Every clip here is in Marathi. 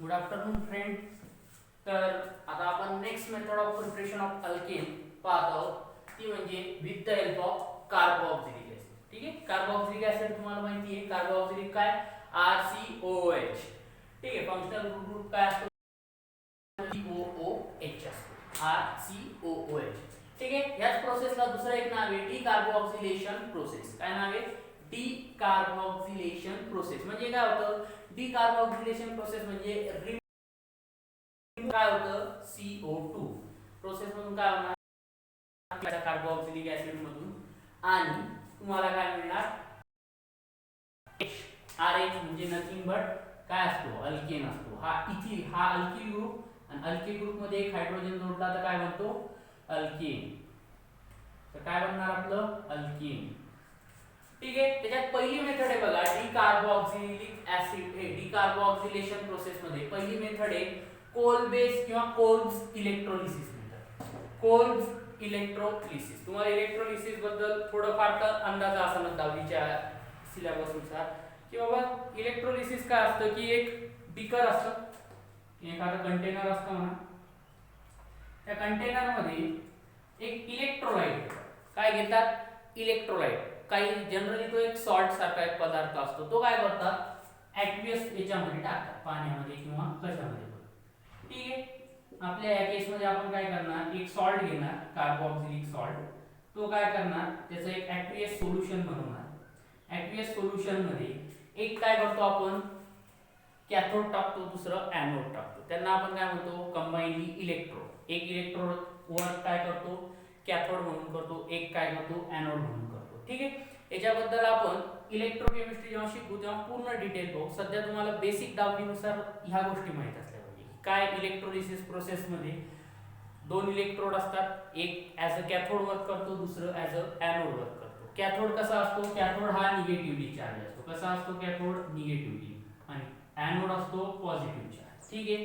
Good afternoon friend. तर आता आपण next method of preparation of alkane पाहत आहोत, ती म्हणजे with the help of carboxylic acid. ठीक आहे, कार्बोक्सिलिक ऍसिड तुम्हाला माहिती आहे. कार्बोक्सिलिक काय? RCOOH. ठीक आहे, फंक्शनल ग्रुप काय असतो? COOH असतो, RCOOH. ठीक आहे, याच प्रोसेसला दुसरं एक नाव आहे डी कार्बोक्सिलेशन प्रोसेस. काय नाव आहे? D carboxylation process. म्हणजे काय होतं? डी कार्बोक्सिलेशन प्रोसेस म्हणजे काय होतं? CO2 प्रोसेस मधून काय होणार? कार्बोक्सिलिक ऍसिड मधून, आणि तुम्हाला काय मिळणार? RH म्हणजे नथिंग बट काय असतो? अल्केन असतो. हा इथिल, हा अल्किल ग्रुप, आणि अल्किल ग्रुप मध्ये एक हायड्रोजन जोडला तर काय बनतो? अल्केन. तर काय बनणार आपलं? अल्केन. ठीक आहे, त्याच्यात पहिली मेथड आहे बघा, डी कार्बोक्सिलिक ऍसिड हे डी कार्बोक्सिलेशन प्रोसेस मध्ये पहिली मेथड आहे कोल बेस किंवा Kolbe's electrolysis method. Kolbe's electrolysis. तुम्हाला इलेक्ट्रोलिसिस बद्दल थोडंफार तर अंदाज असावा दहावीच्या सिलेबस नुसार, की बाबा इलेक्ट्रोलिसिस काय असतं, की एक बीकर असतं, एखादं कंटेनर असतं म्हणा. त्या कंटेनर मध्ये एक इलेक्ट्रोलाइट काय घेतात? इलेक्ट्रोलाइट. काही जनरली तो एक सॉल्ट सारखा एक पदार्थ असतो, तो काय करतात? ॲक्वियस याच्यामध्ये टाकतात, पाण्यामध्ये किंवा कशामध्ये पण. ठीक आहे, आपल्या या केस मध्ये आपण काय करणार? एक सॉल्ट घेणार, कार्बोक्सिलिक सॉल्ट. तो काय करणार? त्याचं एक ॲक्वियस सोल्युशन बनवणार. ॲक्वियस सोल्युशन मध्ये एक काय करतो आपण? कॅथोड टाकतो, दुसरं ॲनोड टाकतो. त्यांना आपण काय म्हणतो? Combinedly electrode. एक इलेक्ट्रोड वर्क काय करतो? कॅथोड म्हणून करतो, एक काय करतो? ॲनोड म्हणून करतो. ठीक आहे, याच्याबद्दल आपण इलेक्ट्रोकेमिस्ट्री जेव्हा शिकू तेव्हा पूर्ण डिटेल पाहू. सध्या तुम्हाला बेसिक दहावीनुसार ह्या गोष्टी माहित असल्या पाहिजे. काय इलेक्ट्रोलिसिस प्रोसेस मध्ये दोन इलेक्ट्रोड असतात, एक ॲज अ कॅथोड वर्क करतो, दुसरं ॲज अ ॲनोड वर्क करतो. कॅथोड कसा असतो? कॅथोड हा निगेटिव्हली चार्ज असतो. कसा असतो कॅथोड? निगेटिव्हली. आणि ॲनोड असतो पॉझिटिव्ह चार्ज. ठीक आहे,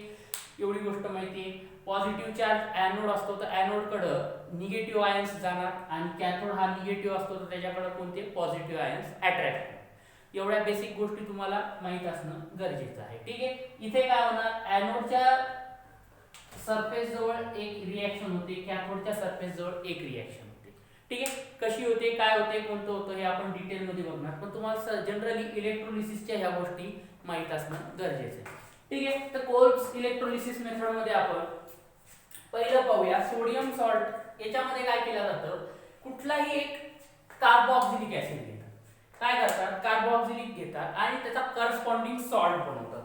एवढी गोष्ट माहिती आहे. पॉझिटिव्ह चार्ज ॲनोड असतो, तर ॲनोडकडं निगेटिव्ह आयन्स जाणार, आणि कॅथोड हा निगेटिव्ह असतो, तर त्याच्याकडे कोणते? Positive ions attract. एवढ्या बेसिक गोष्टी तुम्हाला माहित असणं गरजेचं आहे. ठीक आहे, इथे काय होणार? ॲनोडच्या सरफेस जवळ एक रिएक्शन होते, कॅथोडच्या सरफेस जवळ एक रिएक्शन होते. ठीक आहे, कशी होते, काय होते, कोणतं होतं, हे आपण डिटेल मध्ये बघणार. पण तुम्हाला जनरली इलेक्ट्रोलिसिसच्या ह्या गोष्टी माहित असणं गरजेचं आहे. ठीक आहे, तर कोल्ब्स इलेक्ट्रोलिसिस मेथड मध्ये आपण पहिलं पाहूया सोडियम सॉल्ट. याच्यामध्ये काय केलं जातं? कुठलाही एक कार्बोक्सिलिक ऍसिड घेतात. काय करतात? कार्बोक्सिलिक घेतात आणि त्याचा करस्पॉन्डिंग सॉल्ट बनवतात.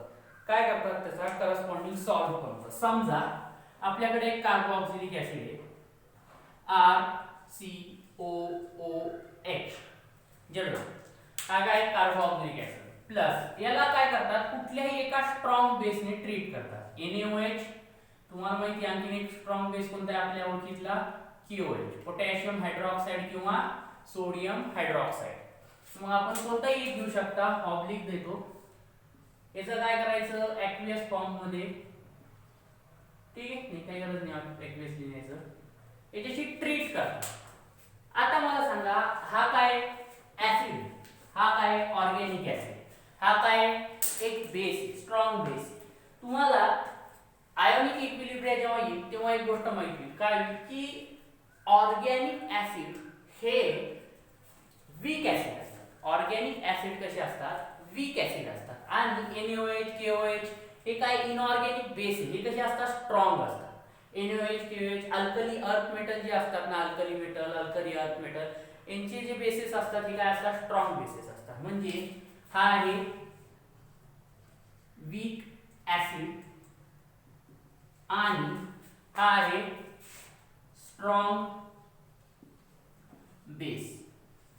काय करतात? त्याचा करस्पॉन्डिंग सॉल्ट बनवतात. समजा आपल्याकडे एक कार्बोक्सिलिक ऍसिड आहे, RCOOH. जनरल हा काय? Carboxylic acid. प्लस याला काय करतात? कुठल्याही एका स्ट्रॉंग बेसने ट्रीट करतात. NaOH. तुम्हाला माहिती आहे आणखी एक स्ट्रॉंग बेस कोणता आहे आपल्या ओळखीतला? KOH, पोटॅशियम हायड्रॉक्साइड किंवा सोडियम हायड्रॉक्साइड. मग आपण कोणताही एक घेऊ शकता, ऑब्लिक देतो. याचं काय करायचं? ॲक्वियस फॉर्म मध्ये. ठीक आहे, नाही काही गरज नाही ॲक्वियस लिहायचं. याच्याशी ट्रीट करा. आता मला सांगा, हा काय? ऍसिड. हा काय? Organic acid. हा काय? एक बेस, स्ट्रॉंग बेस. तुम्हाला आयोनिक इक्विलिब्रिया जेव्हा येईल तेव्हा एक गोष्ट माहिती होईल. काय? की ऑर्गॅनिक ऍसिड हे वीक ऍसिड असतात. ऑर्गॅनिक ऍसिड कसे असतात? वीक ऍसिड असतात. आणि NaOH, KOH हे काय? इनऑर्गॅनिक बेस आहे. हे कसे असतात? स्ट्रॉंग असतात. NaOH, KOH alkali earth metal जे असतात ना, alkali metal, alkali earth metal, यांचे जे बेसिस असतात हे काय असतात? स्ट्रॉंग बेसिस असतात. म्हणजे हा आहे वीक ऍसिड आणि हा आहे स्ट्रॉंग बेस.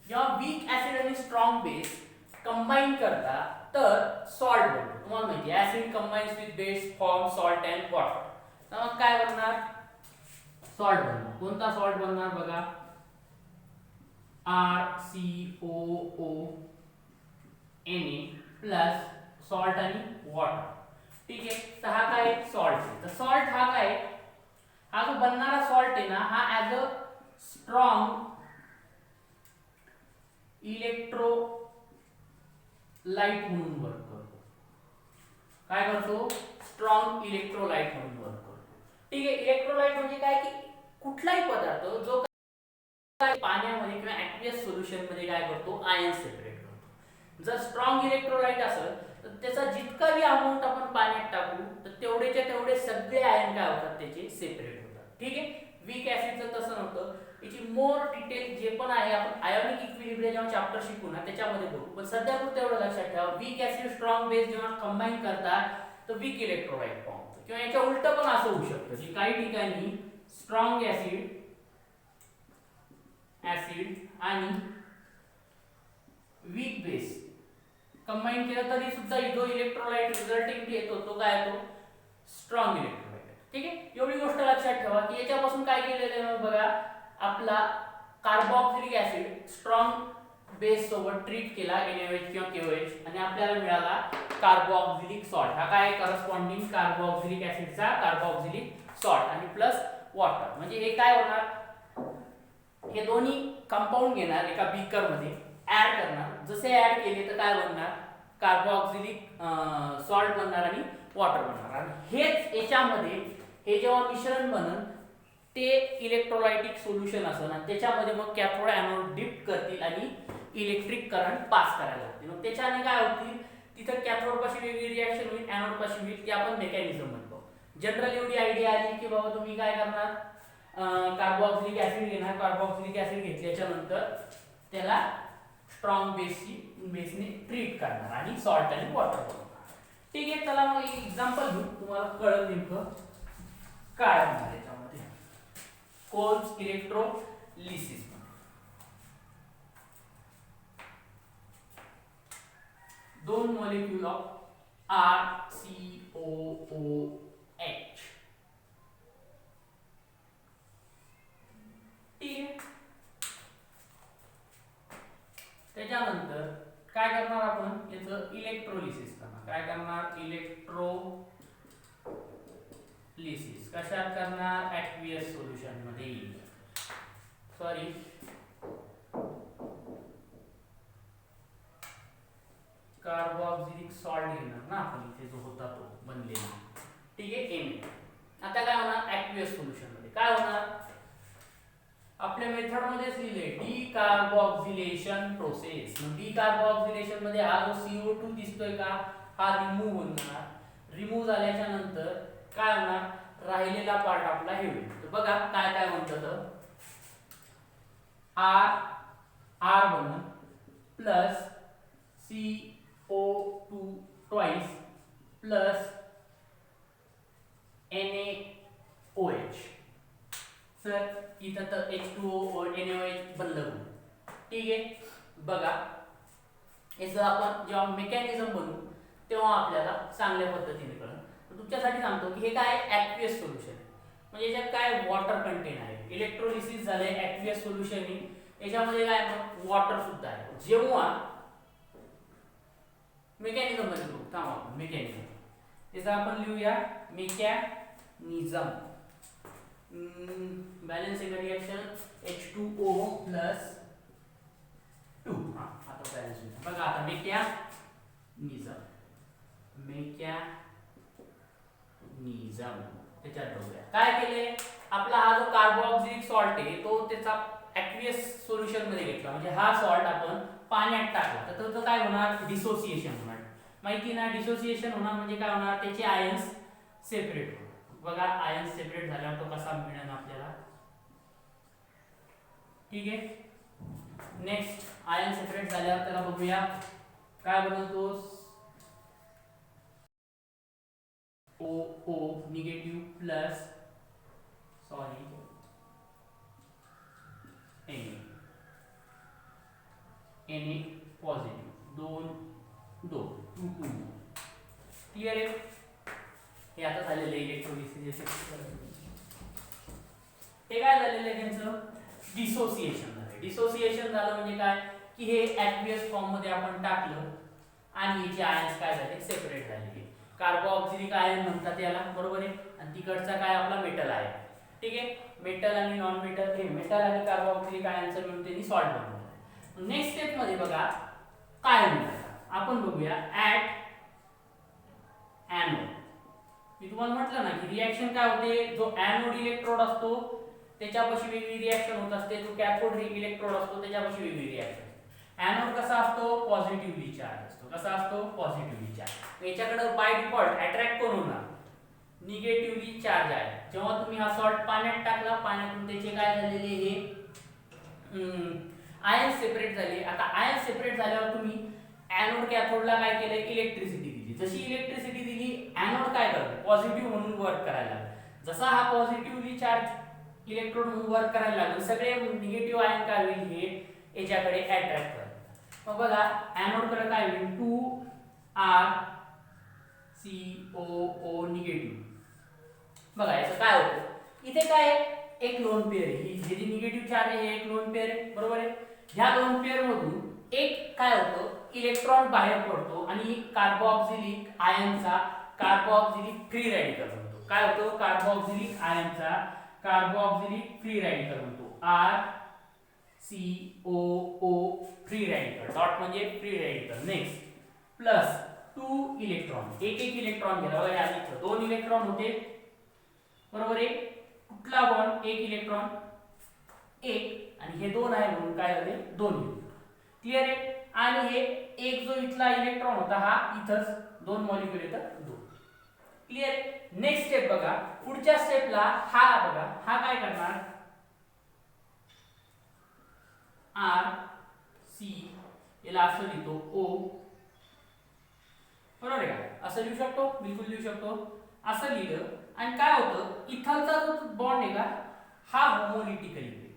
जेव्हा वीक ऍसिड आणि स्ट्रॉंग बेस कंबाईन करता तर सॉल्ट बनतो. तुम्हाला माहिती आहे acid combines with base form salt and water. तर मग काय बनणार? सॉल्ट बनणार. कोणता सॉल्ट बनणार बघा? RCOONA प्लस सॉल्ट आणि वॉटर. ठीक आहे, तर हा काय? सॉल्ट आहे. तर सॉल्ट हा काय? हा जो बनणारा सॉल्ट आहे ना, हा ॲज अ स्ट्रॉंग इलेक्ट्रोलाइट म्हणून वर्क करतो. काय करतो? स्ट्रॉंग इलेक्ट्रोलाइट म्हणून वर्क करतो. ठीक आहे. इलेक्ट्रोलाइट म्हणजे काय की कुठलाही पदार्थ जो पाण्यामध्ये किंवा ॲक्वियस सोल्युशन मध्ये काय करतो, आयन सेपरेट करतो. जर स्ट्रॉंग इलेक्ट्रोलाइट असेल तर त्याचा जितका बी अमाऊंट आपण पाण्यात टाकू तर तेवढेच्या तेवढे सगळे आयन काय होतात, त्याचे सेपरेट होतात. ठीक आहे. वीक ऍसिडचं तसं नव्हतं. याची मोर डिटेल जे पण आहे आपण आयोनिक इक्विलिब्रियम जेव्हा चॅप्टर शिकू ना त्याच्यामध्ये बघू. पण सध्या पुरतं एवढं लक्षात ठेवा, वीक ऍसिड स्ट्रॉंग बेस जेव्हा कंबाईन करतात तर वीक इलेक्ट्रोलाइट फॉर्म होतो. किंवा याच्या उलट पण असं होऊ शकतं की काही ठिकाणी स्ट्रॉंग ऍसिड आणि वीक बेस कंबाईन केलं तरी सुद्धा जो इलेक्ट्रोलाइट रिझल्टिंग येतो तो काय येतो, स्ट्रॉंग इलेक्ट्रोलाइट. ठीक आहे. एवढी गोष्ट लक्षात ठेवा की याच्यापासून काय केलेलं आहे बघा, आपला कार्बोक्सिलिक ऍसिड स्ट्रॉंग बेस सोबत ट्रीट केला NaOH किंवा KOH आणि आपल्याला मिळाला कार्बोक्सिलिक सॉल्ट. हा काय करस्पॉन्डिंग कार्बोक्सिलिक ऍसिडचा कार्बोक्सिलिक सॉल्ट आणि प्लस वॉटर. म्हणजे हे काय होणार, हे दोन्ही कंपाऊंड घेणार एका बीकर मध्ये ऍड करणार. जसे ऍड केले तर काय बनणार, कार्बोक्सिलिक सॉल्ट बनणार आणि वॉटर बनणार. आणि हेच याच्यामध्ये हे जेव्हा मिश्रण बनन ते इलेक्ट्रोलाइटिक सोल्युशन असेल आणि त्याच्यामध्ये मग कॅथोड एनोड डिप करतील आणि इलेक्ट्रिक करंट पास करायला लागतील. मग त्याच्याने काय होतील, तिथं कॅथोड पाशी वेगळी रिॲक्शन होईल, एनोड पाशी होईल. ते आपण मेकॅनिझम म्हणतो. जनरल एवढी आयडिया आली की बाबा तुम्ही काय करणार, कार्बोक्सिलिक ऍसिड घेणार. कार्बोक्सिलिक ऍसिड घेतल्याच्या नंतर त्याला स्ट्रॉंग बेसने ट्रीट करणार आणि सॉल्ट आणि वॉटर बनवणार. ठीक आहे. चला मग एक एक्झाम्पल घेऊ, तुम्हाला कळलं नेमकं काय होणार याच्यामध्ये. कोल्स इलेक्ट्रोलिसिस दोन मॉलिक्यूल ऑफ RCOOH. ठीक आहे. त्याच्यानंतर काय करणार आपण, याचं इलेक्ट्रोलिसिस करणार. काय करणार, इलेक्ट्रोलिसिस कशात करणार, ॲक्वियस सोल्युशन मध्ये. सॉरी, कार्बोक्सिलिक सॉल्ट घेणार ना आपण, इथे जो होता तो बनलेला. ठीक आहे. आता काय होणार, ॲक्वियस सोल्युशन मध्ये काय होणार, आपल्या मेथड मध्येच लिहिले डिकार्बोक्सिलेशन प्रोसेस. मग डिकार्बोक्सिलेशन मध्ये हा जो CO2 दिसतोय का, हा रिमूव्ह होणार. रिमूव्ह झाल्याच्या नंतर काय होणार, राहिलेला पार्ट आपला हे होईल. तर बघा काय काय म्हणतात, R बनन plus CO2 twice plus NaOH. Sir इथं तर H2O और NaOH बनलं. ठीक आहे. बघा याचं आपण जेव्हा मेकॅनिझम बनवू तेव्हा आपल्याला चांगल्या पद्धतीने कळेल. तुमच्यासाठी सांगतो की हे काय ॲक्वियस सोल्युशन आहे. म्हणजे याच्यात काय वॉटर कंटेन आहे. इलेक्ट्रोलिसिस झालंय ॲक्वियस सोल्युशन आहे. याच्यामध्ये काय वॉटर सुद्धा आहे. जेव्हा मेकॅनिझम मध्ये बघू, थांबा आपण मेकॅनिझम त्याचं आपण लिहूया mechanism. Balance reaction H2O plus 2. आता बैलेंस बघा. आता मेकॅनिझम त्याच्यात बघूया काय केले. आपला हा जो कार्बोक्सिलिक सॉल्ट आहे तो त्याचा ॲक्वियस सोल्युशन मध्ये घेतला. म्हणजे हा सॉल्ट आपण पाण्यात टाकला तर त्याचं काय होणार, डिसोसिएशन होणार. माहिती ना, डिसोसिएशन होणार म्हणजे काय होणार, त्याचे आयन्स सेपरेट होणार. बघा आयन सेपरेट झाल्यावर तो कसा मिळेल आपल्याला. ठीक आहे. नेक्स्ट आयन सेपरेट झाल्यावर त्याला बघूया काय बनवतो, OO negative plus sorry Na positive 2 clear आहे. हे आता झालेलं इलेक्ट्रोलिसिस. हे काय झालेलं आहे, त्यांचं डिसोसिएशन झालं. डिसोसिएशन झालं म्हणजे काय की हे ॲक्वियस फॉर्म मध्ये आपण टाकलं आणि याचे आयन्स काय झाले, सेपरेट झाले. कार्बोक्सिलिक आयन म्हणतात याला, बरोबर आहे. आणि तिकडचा काय आपला मेटल आहे. ठीक आहे. मेटल आणि नॉन मेटल, हे मेटल आणि कार्बोक्सिलिक आयनचं मिळून त्यांनी सॉल्ट बनवलं. नेक्स्ट स्टेप मध्ये बघा काय होईल आपण बघूया. ॲट एनोड मी तुम्हाला म्हटलं ना की रिॲक्शन काय होते, जो एनोड इलेक्ट्रोड असतो त्याच्यापाशी वेगळी रिॲक्शन होत असते, जो कॅथोड इलेक्ट्रोड असतो त्याच्यापाशी वेगळी रिॲक्शन. एनोड कसा असतो, पॉझिटिव्हली चार्ज असतो. कसा असतो, पॉझिटिव्हली चार्ज. याच्याकडे बाय डिफॉल्ट अट्रॅक्ट कोण होणार, निगेटिव्हली चार्ज आहे. जेव्हा तुम्ही हा सॉल्ट पाण्यात टाकला, पाण्यातून त्याचे काय झालेले हे आयन सेपरेट झाले. आता आयन सेपरेट झाल्यावर तुम्ही एनोड कॅथोडला काय केलं, इलेक्ट्रिसिटी दिली. जशी इलेक्ट्रिसिटी दिली, एनोड काय करतो, पॉझिटिव्ह म्हणून वर्क करायला लागला. जसा हा पॉझिटिव्हली चार्ज इलेक्ट्रोड म्हणून वर्क करायला लागला, सगळे निगेटिव्ह आयन काय होईल, हे याच्याकडे अट्रॅक्ट करतात. मग बघा एनोड कडे काय होईल, 2R COO निगेटिव्ह. बघा याचं काय होतं, इथे काय एक लोन पेअर आहे, ही जी निगेटिव्ह चार्ज आहे एक लोन पेअर आहे, बरोबर आहे. ह्या लोन पेअर मधून एक काय होतं, इलेक्ट्रॉन बाहेर पडतो आणि कार्बोक्सिलिक आयनचा कार्बोक्सिलिक फ्री रॅडिकल बनतो. काय होतो, कार्बोक्सिलिक आयनचा कार्बोक्सिलिक फ्री रॅडिकल बनतो, RCOO फ्री रॅडिकल. डॉट म्हणजे free radical. Next plus 2 electron, एक इलेक्ट्रॉन घ्या. बघा या इथं 2 इलेक्ट्रॉन होते, बरोबर आहे. कुठला बॉन्ड, एक इलेक्ट्रॉन, एक, आणि हे 2 आहे म्हणून काय झाले, 2 इलेक्ट्रॉन. क्लियर आहे. आणि हे एक जो इथला इलेक्ट्रॉन होता हा इथंच 2 मॉलिक्यूल येतात 2. क्लियर. नेक्स्ट स्टेप बघा, पुढच्या स्टेपला हा बघा, हा काय करणार, RC याला असं लिहितो O, बरोबर आहे का, असं लिहू शकतो, बिलकुल लिहू शकतो. असं लिहिलं आणि काय होतं, इथलचा जो बॉन्ड आहे का हा होमोलिटिकली ब्रेक.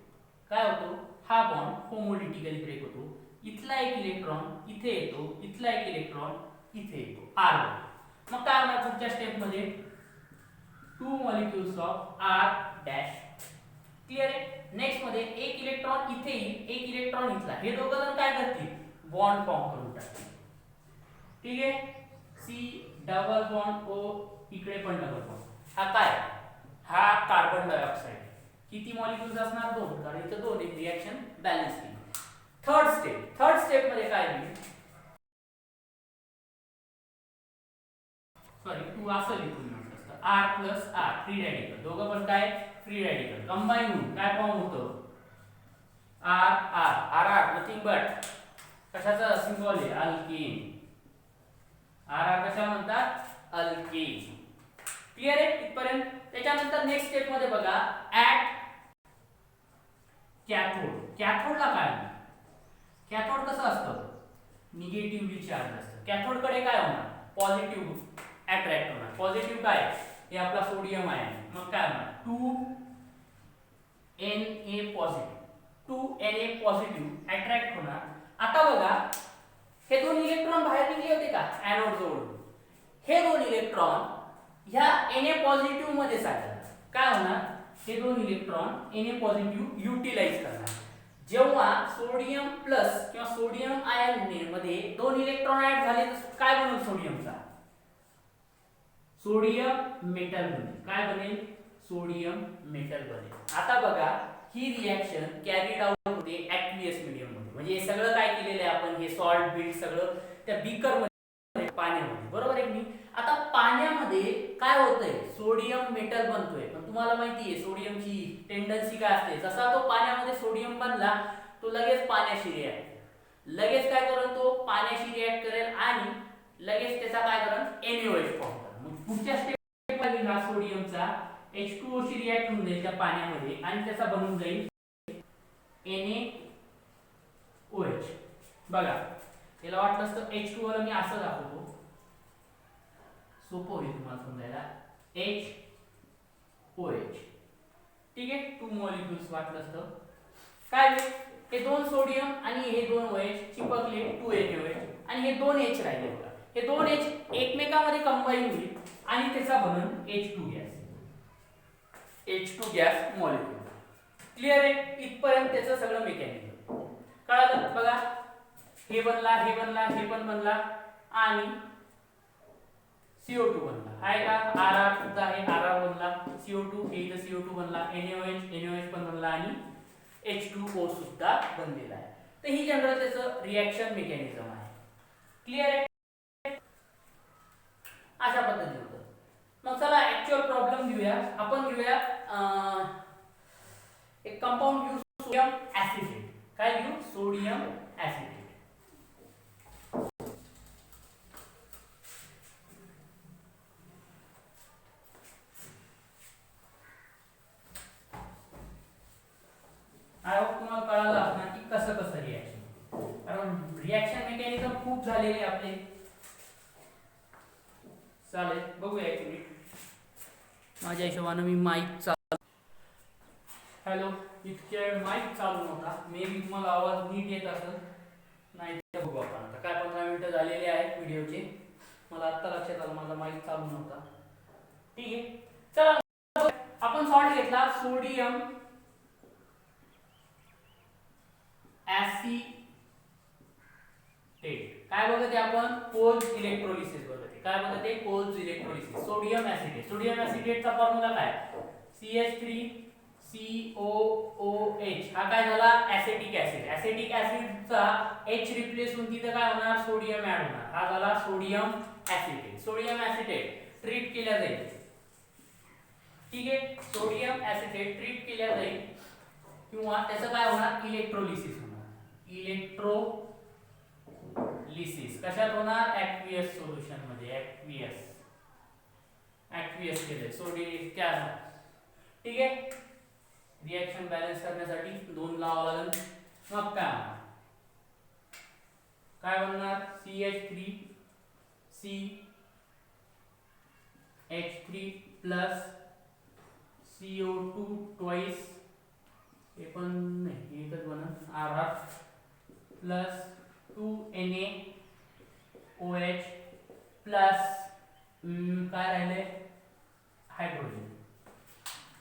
काय होतो, हा बॉन्ड होमोलिटिकली ब्रेक होतो. इथला एक इलेक्ट्रॉन इथे येतो, इथला एक इलेक्ट्रॉन इथे येतो, R. मग काय होणार पुढच्या स्टेप मध्ये, 2 molecules of R dash. Clear आहे. नेक्स्ट मध्ये एक इलेक्ट्रॉन इथे येईल, एक इलेक्ट्रॉन इथला, हे दोघं जण काय करतील, बॉन्ड फॉर्म करून टाकतील. ठीक आहे. C डबल बॉन्ड O, इकडे पण डबल बॉन्ड. हा काय, हा कार्बन डायऑक्साइड. किती मॉलिक्युल्स असणार, 2, कारण इथं 2 एक रिएक्शन बॅलन्स केली. थर्ड स्टेप मध्ये काय होईल, सॉरी 2 असं लिहून असतं, R plus R free radical. दोघं पण काय, फ्री रॅडिकल कंबाईन होऊन काय फॉर्म होतं, RR नथिंग बट कशाचा सिंबल आहे, अल्केन. RR कशा म्हणतात, अल्केन. क्लियर आहे इथपर्यंत. त्याच्यानंतर नेक्स्ट स्टेप मध्ये बघा, ऍट कॅथोड. कॅथोडला काय, कॅथोड कसं असतं, निगेटिव्हली चार्ज असतं. कॅथोड कडे काय होणार, पॉझिटिव्ह अट्रॅक्ट होणार. पॉझिटिव्ह काय, हे आपला सोडियम आहे. मग काय होणार, 2Na positive, 2Na positive attract होणार. आता बघा हे 2 इलेक्ट्रॉन बाहेर निघले होते का एनोड जवळून, हे 2 इलेक्ट्रॉन ह्या Na पॉझिटिव्ह मध्ये साठवणार. काय होणार, हे 2 इलेक्ट्रॉन Na पॉझिटिव्ह युटिलाइज करणार. जेव्हा सोडियम प्लस किंवा सोडियम आयन मध्ये 2 इलेक्ट्रॉन ऍड झाले तर काय बनेल, सोडियमचा सोडियम मेटल बनेल. काय बनेल, सोडियम मेटल बनेल. आता बघा ही रिएक्शन कॅरीड आउट होते ॲक्वियस मीडियम मध्ये. म्हणजे हे सगळं काय केलेलं आहे आपण, हे सॉल्ट बीट सगळं त्या बीकर मध्ये, पाण्यामध्ये, बरोबर आहे की. आता पाण्यामध्ये काय होतंय, सोडियम मेटल बनतोय. पण तुम्हाला माहिती आहे सोडियमची टेंडन्सी काय असते, जसा तो पाण्यामध्ये सोडियम बनला तो लगेच पाण्याशी रिॲक्ट, लगेच काय करेल, तो पाण्याशी रिॲक्ट करेल आणि लगेच त्याचा काय करेल, NaOH फॉर्म करेल. मग पुढच्या स्टेप मध्ये हा सोडियमचा H2O शी रिॲक्ट होऊन जाईल त्या पाण्यामध्ये आणि त्याचा बनून जाईल NaOH. बघा याला वाटलं असतं H2O ला मी असं दाखवतो, सोपं होईल तुम्हाला समजायला, HOH. ठीक आहे, 2 मॉलिक्युल्स वाटलं असतं. काय हे 2 सोडियम आणि हे 2 OH चिपकले 2NaOH आणि हे 2 H राहिले. बघा हे 2 H एकमेकांमध्ये कंबाईन होईल आणि त्याचा बनून H2 gas, H2 gas molecule. Clear आहे इथपर्यंत त्याचं सगळं मेकॅनिझम कळलं. बघा हे बनला, हे बनला, हे पण बनला आणि CO2 बनला. आहे का, RR सुद्धा आहे, RR बनला, CO2 हे इथं CO2 बनला, NaOH पण बनला आणि H2O सुद्धा बनलेला आहे. तर ही जनरल त्याचं रिएक्शन मेकॅनिझम आहे. क्लियर आहे, अशा पद्धतीने होतं. मग चला घेऊया, आपण घेऊया एक कंपाऊंड घेऊ, सोडियम ऍसिटेट. काय घेऊ? Sodium acetate. आय होप तुम्हाला कळालं असणार की कसं कसं रिॲक्शन, कारण रिॲक्शन मेकॅनिझम खूप झालेले आपले. चालेल, बघूया एक मिनिट. माझ्या हिशोबानं मी माईक चालू, हॅलो, इतक्या वेळ माईक चालू नव्हता. मे बी तुम्हाला आवाज नीट येत असेल, नाही ते बघू आपण. आता काय 15 मिनिटं झालेले आहेत व्हिडिओचे. मला आत्ता लक्षात आलं माझा माईक चालू नव्हता. ठीक आहे, चला आपण सॉल्ट घेतला सोडियम ऍसिटेट. काय बघते आपण? कोल्ड इलेक्ट्रोलिसिस बघते. काय बघते? Kolbe electrolysis. Sodium acetate. Sodium ऍसिटेटचा फॉर्म्युला काय? CH3COOH. हा काय झाला? Acetic acid. ऍसिटिक ऍसिडचा H रिप्लेस होऊन तिथे काय होणार? सोडियम ऍड होणार. हा झाला sodium acetate. Sodium acetate treat केल्या जाईल. ठीक आहे, सोडियम ऍसिटेट ट्रीट केल्या जाईल किंवा त्याचं काय होणार? इलेक्ट्रोलिसिस होणार. इलेक्ट्रोलिसिस कशात होणार? ऍक्वियस सोल्युशन मध्ये. ऍक्वियस केले सोडियम काय. ठीक आहे, रिएक्शन बॅलन्स करण्यासाठी 2 लावावं लागेल. मग काय बनणार? CH3CH3 प्लस CO2 ट्वाइस, हे पण नाही एकच बनल, RR प्लस 2NaOH प्लस काय राहिले? हायड्रोजन.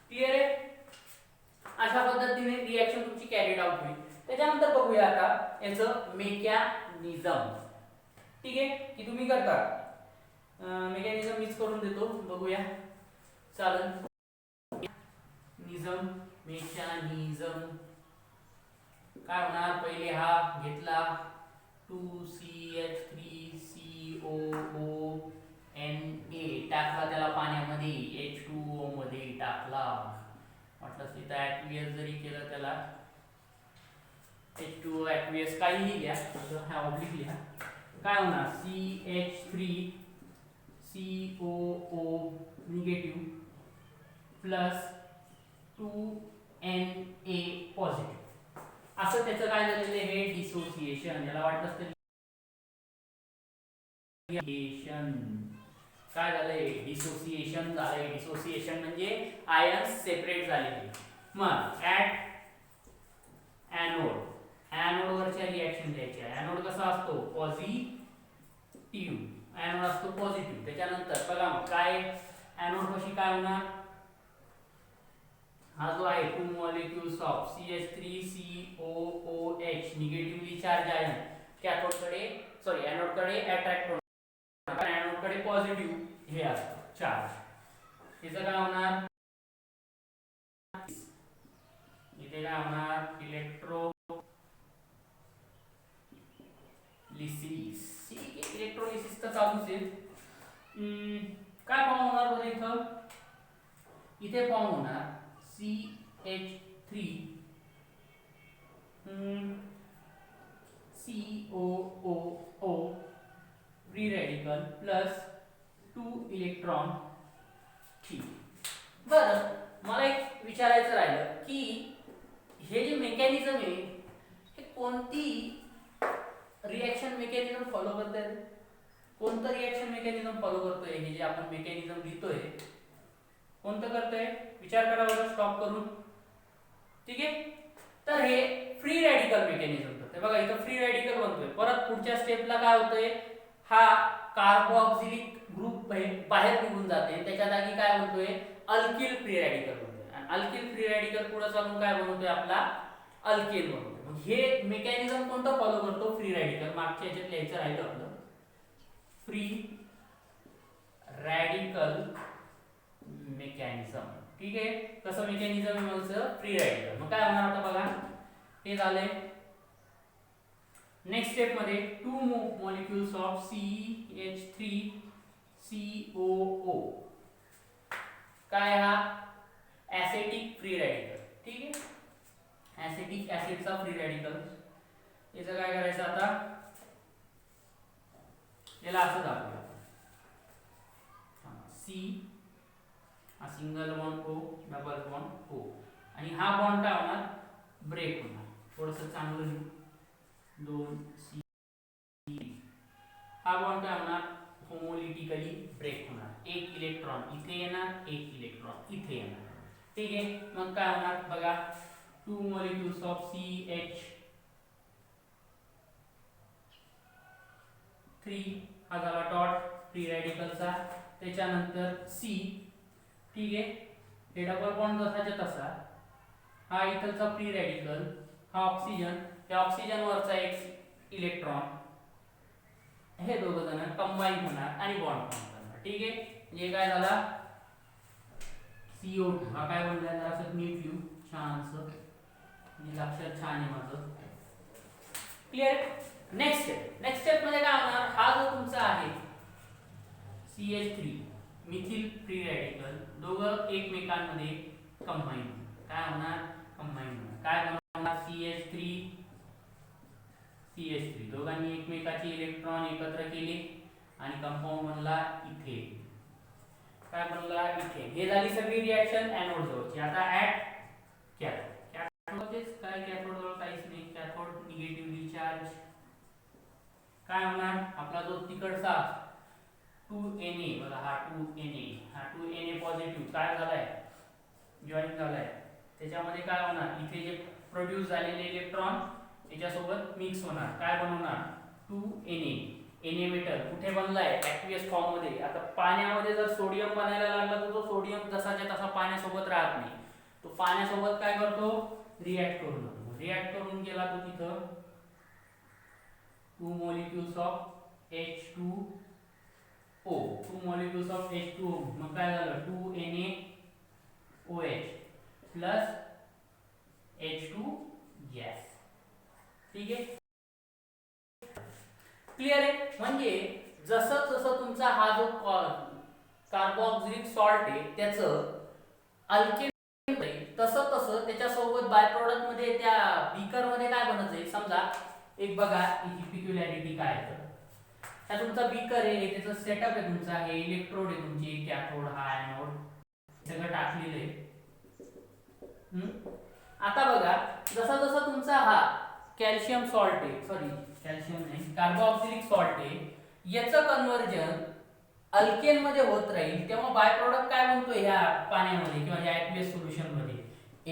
क्लियर आहे? अशा पद्धतीने रिएक्शन तुमची कॅरीड आउट होईल. त्याच्यानंतर बघूया आता याचं मेकॅनिझम. ठीक आहे, की तुम्ही करता मेकॅनिझम मीच करून देतो, बघूया. चालेल, मेकॅनिझम काय होणार? पहिले हा घेतला 2CH3COONA, टाकला त्याला पाण्यामध्ये, H2O मध्ये टाकला. म्हटलं तिथं ऍक्वियस जरी केलं त्याला, H2O ऍक्वियस काहीही घ्या, हा ऑब्लिक लिहा. काय होणार? CH3COO negative plus 2Na positive. असं त्याचं काय झालेलं आहे? हे डिसोसिएशन. याला वाटत असतं काय झालंय? डिसोसिएशन झालंय. डिसोसिएशन म्हणजे आयन्स सेपरेट झालेले. मग ऍट एनोड, एनोडवरच्या रिएक्शन द्यायच्या. एनोड कसा असतो? पॉझिटिव्ह. एनोड असतो पॉझिटिव्ह. त्याच्यानंतर बघा मग काय एनोड पाशी काय होणार? हा जो आहे 2 molecules of CH3COOH negatively charge ion कॅथोडकडे, सॉरी एनोडकडे अट्रॅक्ट होणार. एनोडकडे पॉझिटिव्ह हे असतं चार्ज. इथं काय होणार? इथे काय होणार? इलेक्ट्रोलिसिस. ठीक आहे, इलेक्ट्रोलिसिस तर चालूच आहे. काय फॉर्म होणार बरं इथं? इथे फॉर्म होणार CH3COOO free radical plus 2 electron. ठीक. बरं, मला एक विचारायचं राहिलं की हे जे मेकॅनिझम आहे हे कोणती रिएक्शन मेकॅनिझम फॉलो करतंय? कोणतं रिएक्शन मेकॅनिझम फॉलो करतोय? हे जे आपण मेकॅनिझम लिहितोय कोणतं करतोय? विचार करा बरं स्टॉप करून. ठीक आहे, तर हे फ्री रॅडिकल मेकॅनिझम करतोय. बघा इथं फ्री रॅडिकल बनतोय. परत पुढच्या स्टेपला काय होतंय? हा कार्बोक्सिलिक ग्रुप बाहेर निघून जाते. त्याच्या जागी काय बनतोय? अल्किल फ्री रॅडिकल बनतोय. आणि अल्किल फ्री रॅडिकल पुढे चालून काय बनवतोय? आपला अल्केन बनवतोय. मग हे मेकॅनिझम कोणतं फॉलो करतो? Free radical. मागच्या ह्याच्यात लिहायचं राहिलं आपलं, फ्री रॅडिकल मेकॅनिझम. ठीक आहे, कसं मेकॅनिझम आहे? Free radical. मग काय होणार आता बघा, हे झालंय. नेक्स्ट स्टेप मध्ये 2 मॉलिक्युल्स ऑफ CH3COO काय हा ऍसेटिक फ्री रॅडिकल. ठीक आहे, ऍसेटिक ऍसिडचा फ्री रॅडिकल. याचं काय करायचं आता, याला असं दाखवूया सी, हा single bond O, double bond O, आणि हा बॉन्ड काय होणार, ब्रेक होणार. थोडंसं चांगलं लिहू, 2 सी, हा बॉन्ड काय होणार, होमोलिटिकली ब्रेक होणार. एक इलेक्ट्रॉन इथे येणार, एक इलेक्ट्रॉन इथे येणार. ठीक आहे, मग काय होणार बघा, 2 molecules ऑफ CH3, हा झाला डॉट फ्री रॅडिकलचा. त्याच्यानंतर C, ठीक आहे, हे डबल बॉन्ड जसाच्या तसा, हा इथलचा फ्री रॅडिकल, हा ऑक्सिजन, त्या ऑक्सिजन वरचा एक इलेक्ट्रॉन, हे दोघं जण कंबाईन होणार आणि बॉन्ड फॉर्म करणार. ठीक आहे, म्हणजे काय झाला, CO2, हा काय बनला, जरासं नीट लिहू छानसं, लक्षात छान आहे माझं. क्लिअर. नेक्स्ट स्टेप मध्ये काय होणार, हा जो तुमचा आहे CH3 मिथिल फ्री रॅडिकल, दोघं एकमेकांमध्ये कंबाईन, काय होणार, कंबाईन होणार. काय बनवणार, CH3 दोघांनी एकमेकाचे इलेक्ट्रॉन एकत्र केले आणि कंपाऊंड बनला इथेन. काय बनला, इथेन. हे झाली सगळी रिएक्शन एनोड जवळची. आता ऍट कॅथोड, कॅथोडचेच काय, कॅथोड जवळ काहीच नाही, कॅथोड निगेटिव्हली चार्ज. काय होणार, आपला जो तिकडचा 2Na, बघा हा 2Na, हा 2Na पॉझिटिव्ह काय झालाय, जॉईन झालाय. त्याच्यामध्ये काय होणार, इथे जे प्रोड्यूस झालेले इलेक्ट्रॉन याच्यासोबत मिक्स होणार, काय बनवणार, 2Na. Na मेटल कुठे बनलाय, ऍक्वियस फॉर्म मध्ये. आता पाण्यामध्ये जर सोडियम बनायला लागला तर तो सोडियम जसाच्या तसा पाण्यासोबत राहत नाही, तो पाण्यासोबत काय करतो, रिॲक्ट करून जातो. रिॲक्ट करून गेला तो तिथं 2 molecules of H2O, 2 molecules of H2O, मग काय झालं, 2NaOH प्लस H2 गॅस. ठीक आहे, क्लिअर आहे. म्हणजे जसं जसं तुमचा हा जो कार्बोक्सिलिक सॉल्ट आहे त्याचं अल्केन तसं तसं त्याच्यासोबत बाय प्रोडक्ट मध्ये त्या बीकर मध्ये काय बनत जाईल. समजा एक बघा इथे पिक्युलॅरिटी काय आहे, तर हा तुमचा बीकर आहे, त्याचं सेटअप आहे तुमचा, हे इलेक्ट्रोड आहे तुमची, कॅथोड हा एनोड सगळं टाकलेलं आहे. आता बघा जसा जसा तुमचा हा कॅल्शियम सॉल्ट आहे, सॉरी कॅल्शियम नाही, कार्बोक्सिलिक सॉल्ट आहे, याचं कन्वर्जन अल्केन मध्ये होत राहील, तेव्हा बाय प्रोडक्ट काय बनतो ह्या पाण्यामध्ये किंवा ह्या ऍक्वियस सोल्युशन मध्ये,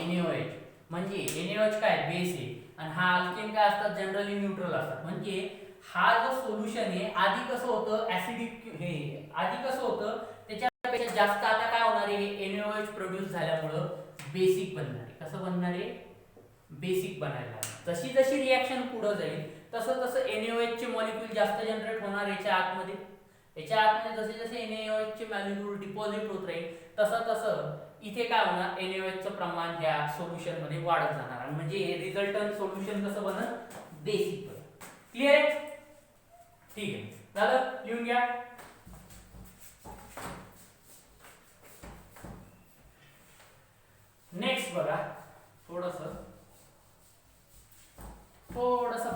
NaOH. म्हणजे NaOH काय बेस आहे आणि हा अल्केन काय असतात, जनरली न्यूट्रल असतात. म्हणजे हा जो सोल्युशन आहे आधी कसं होतं ऍसिडिक, हे आधी कसं होतं त्याच्यापेक्षा जास्त आता काय होणार आहे, NaOH प्रोड्यूस झाल्यामुळं बेसिक बनणार आहे. कसं बनणार आहे, बेसिक बनायला. जशी जशी रिएक्शन पुढे जाईल तसं तसं NaOH चे मॉलिक्यूल जास्त जनरेट होणार याच्या आतमध्ये. याच्या आतमध्ये जसे जसे NaOH चे मॉलिक्यूल डिपॉझिट होत राहील तसं तसं इथे काय होणार, NaOH चं प्रमाण ह्या सोल्युशन मध्ये वाढत जाणार आणि म्हणजे हे रिझल्टंट सोल्युशन कसं बनल, बेसिक बनल. क्लिअर आहे. ठीक आहे, झालं, लिहून घ्या. नेक्स्ट बघा, थोडस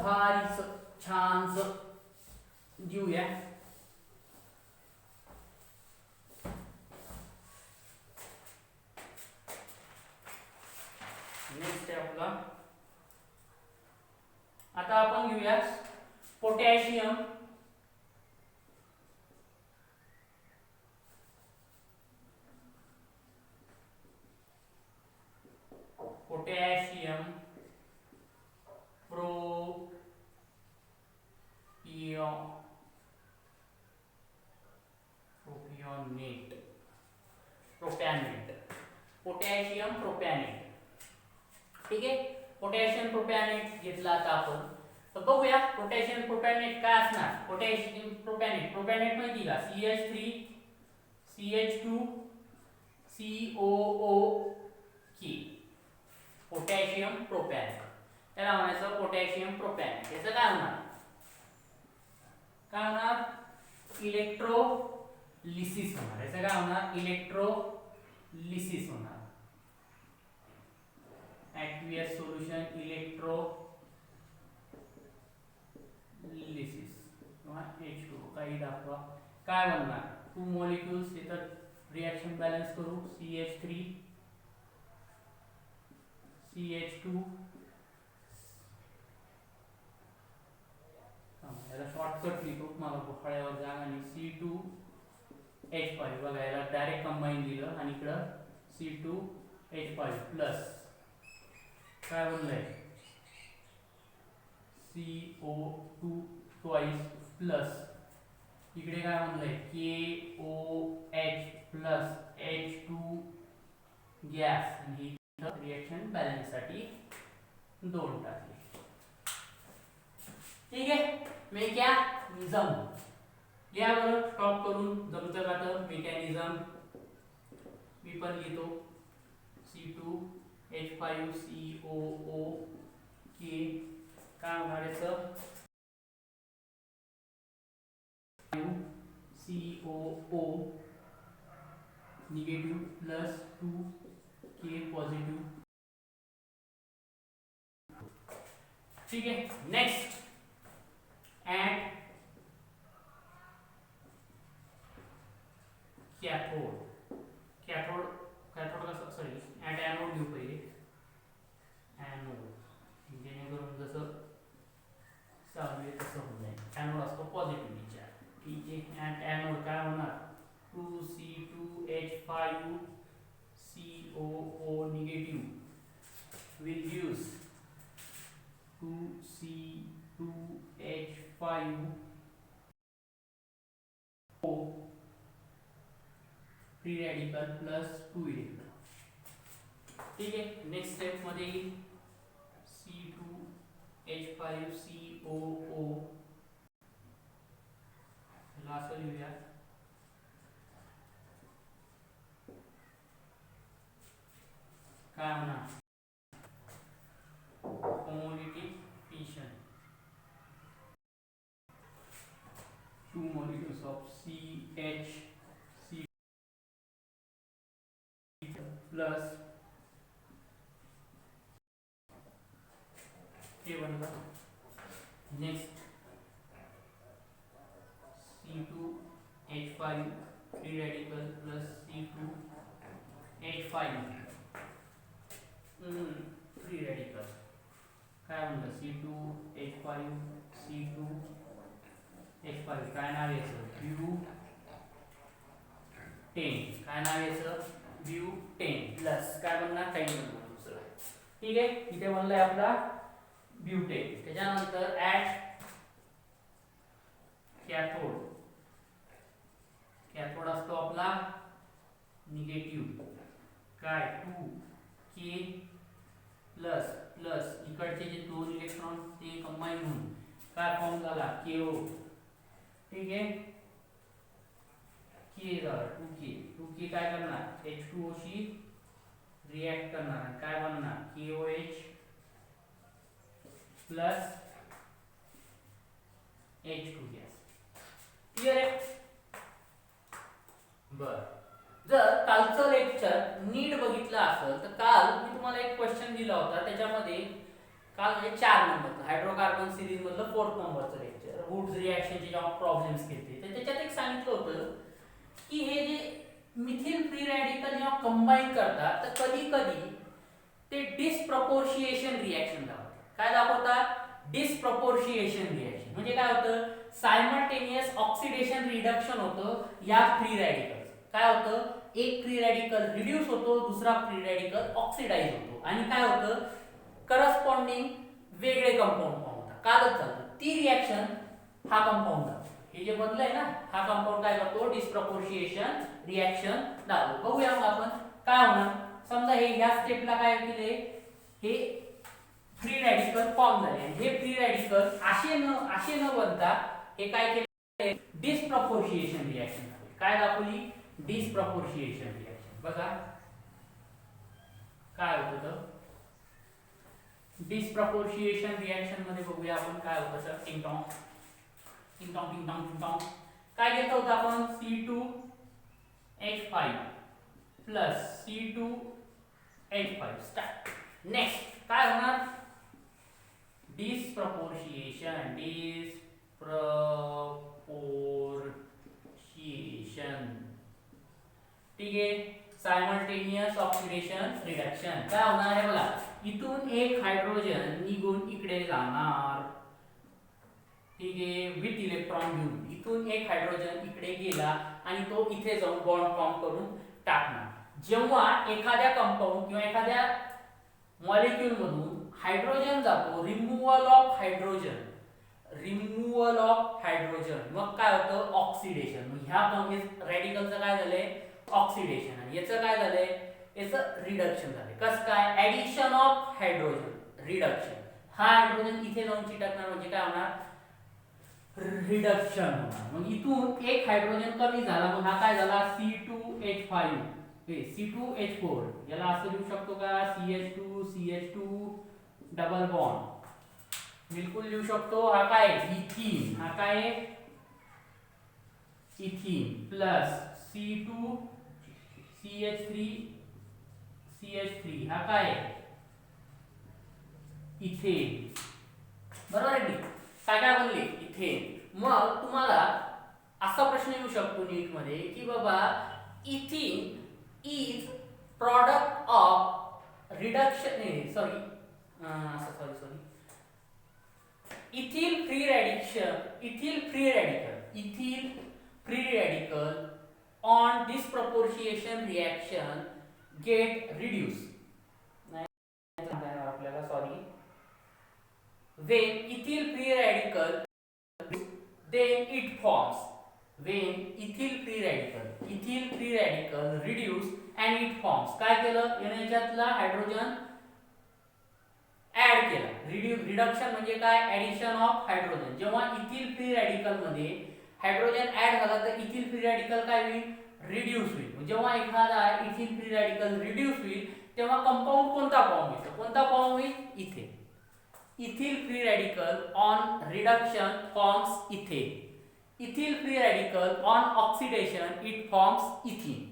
भारीच छानस घेऊया. नेक्स्ट आहे आपला, आता आपण घेऊया पोटॅशियम पोटॅशियम प्रोपॅनेट. ठीक आहे, पोटॅशियम प्रोपॅनेट घेतला आता आपण, तर बघूया पोटॅशियम प्रोपॅनेट काय असणार. पोटॅशियम प्रोपॅनेट, प्रोपॅनेट माहिती का, CH3 CH2 COOK, पोटॅशियम प्रोपॅनेट, त्याला म्हणायचं पोटॅशियम प्रोपॅनेट. याचं काय होणार, इलेक्ट्रोलिसिस होणार. याचं काय होणार, इलेक्ट्रोलिसिस. लिसिस होणार. aqueous सोल्युशन इलेक्ट्रोलिसिस किंवा H2O काही दाखवा. काय बनणार? टू मॉलिक्युल्स इथं रिएक्शन बॅलन्स करू. CH3 CH2 याला शॉर्टकट लिहितो, मला फळ्यावर जागा आणि C2H5 बघा, याला डायरेक्ट कंबाईन दिलं आणि इकडं C2H5 प्लस काय बनलंय CO2 ट्वाइस प्लस इकडे काय बनलंय KOH प्लस H2 गॅस आणि रिएक्शन बॅलन्स साठी 2 टाकले. ठीक है, मेकॅनिझम लिहा बरं, स्टॉप करून जमतं का तर. मेकॅनिझम मी पण लिहितो. C2H5COO के काय होणार याचं COO negative plus 2K positive. ठीक है, next at cathode. Cathode cathode का सॉरी एट एनोड घेऊ पहिले. एनोड जेणेकरून जसं चालू आहे तसं होऊन जाईल. एनोड असतो पॉझिटिव्ह चार्ज. ठीक आहे, एट एनोड काय होणार 2C2H5COO negative will use 2C2H5O free radical plus 2 electron. ठीक आहे, नेक्स्ट स्टेप मध्ये C2H5COO असं लिहूया. काय म्हणा homolytic fission. 2 molecules of CH plus हे बनला. Next C2H5 free radical plus C2H5 free radical काय म्हणलं C2H5 C2H5 काय नाव याचं ब्यूटेन. काय नाव याचं ब्यूटेन प्लस काय बनणार काही बनणार दुसरं. ठीक आहे, इथे बनलाय आपला ब्यूटेन. त्याच्यानंतर ऍट कॅथोड. कॅथोड असतो आपला निगेटिव्ह काय 2K प्लस प्लस इकडचे जे 2 इलेक्ट्रॉन ते कंबाईन होऊन काय फॉर्म झाला KO. ठीक आहे, K झाला 2K काय करणार H2O शी रिएक्ट करणार आणि काय बनणार KOH plus H2 gas. Clear आहे. बर, जर कालचं लेक्चर नीट बघितलं असेल तर काल मी तुम्हाला एक क्वेश्चन दिला होता. त्याच्यामध्ये काल म्हणजे 4 नंबरचं हायड्रोकार्बन सिरीज मधलं 4th नंबरचं लेक्चर वुड्स रिएक्शनचे जेव्हा प्रॉब्लेम्स घेते तर त्याच्यात एक सांगितलं होतं की हे जे मिथिल फ्री रॅडिकल जेव्हा कंबाईन करतात तर कधी कधी ते डिसप्रपोर्शिएशन रिएक्शन दाखवतात. काय दाखवतात डिसप्रपोर्शिएशन रिएक्शन म्हणजे काय होतं सायमल्टेनियस ऑक्सिडेशन रिडक्शन होतं या फ्री रॅडिकल. काय होतं एक फ्री रॅडिकल रिड्यूस होतो, दुसरा फ्री रॅडिकल ऑक्सिडाइज होतो आणि काय होतं करस्पॉन्डिंग वेगळे कंपाऊंड फॉर्म होतात. कालच झालं ती रिएक्शन हा कंपाऊंड दाखवतो. हे जे बनलंय ना हा कंपाऊंड काय करतो डिसप्रपोर्शिएशन रिएक्शन दाखवतो. बघूया मग आपण काय होणार. समजा हे ह्या स्टेपला काय केले हे फ्री रॅडिकल फॉर्म झाले आणि हे फ्री रॅडिकल असे न बनता हे काय केले डिसप्रपोर्शिएशन रिएक्शन दाखवली. काय दाखवली डिसप्रपोर्शिएशन रिएक्शन. बघा काय होतं डिसप्रपोर्शिएशन रिएक्शन मध्ये. बघूया आपण काय होतं सर. टिंग टॉंग टिंग टॉंग टिंग टॉंग टिंग टॉंग. काय घेतलं होतं आपण C2H5 plus C2H5 start. Next काय होणार? डिस्प्रपोर्शिएशन. ठीक आहे. Simultaneous oxidation reduction. काय होणार आहे बघा, इथून एक हायड्रोजन निघून इकडे जाणार. ठीक आहे, विथ इलेक्ट्रॉन घेऊन इथून एक हायड्रोजन इकडे गेला आणि तो इथे जाऊन बॉन्ड फॉर्म करून टाकणार. जेव्हा एखाद्या कंपाऊंड किंवा एखाद्या मॉलिक्यूल मधून हायड्रोजन जातो, रिमूव्हल ऑफ हायड्रोजन, मग काय होतं? ऑक्सिडेशन. मग ह्या रॅडिकलचं काय झालंय? ऑक्सिडेशन. आणि याचं काय झालंय? याचं रिडक्शन झालंय. कसं काय? Addition of hydrogen, reduction. हा हायड्रोजन इथे जाऊन चिटकणार म्हणजे काय होणार? रिडक्शन होणार. मग इथून एक हायड्रोजन कमी झाला, मग हा काय झाला? C2H5 C2H4. याला असं लिहू शकतो का? CH2 double bond. बिलकुल लिहू शकतो. हा काय? इथीन. हा काय? इथीन प्लस C2 CH3 हा काय? इथेन. बरोबर आहे की? काय बनले? इथेन. मग तुम्हाला असा प्रश्न येऊ शकतो नीट मध्ये की बाबा ethene is product of reduction, sorry ethyl free radical on disproportionation reaction get reduce. आपल्याला sorry, when ethyl free radical then it forms, when ethyl free radical reduce and it forms. काय केलं? याच्यातला हायड्रोजन ऍड केला. रिडक्शन म्हणजे काय? Addition of hydrogen. जेव्हा इथिल फ्री रॅडिकल मध्ये हायड्रोजन ऍड झाला तर इथिल फ्री रॅडिकल काय होईल? रिड्यूस होईल. जेव्हा एखादा इथिल फ्री रॅडिकल रिड्यूस होईल तेव्हा कंपाऊंड कोणता फॉर्म होईल? कोणता फॉर्म होईल? Ethane. Ethyl free radical on reduction forms ethane. Ethyl free radical on oxidation it forms ethene.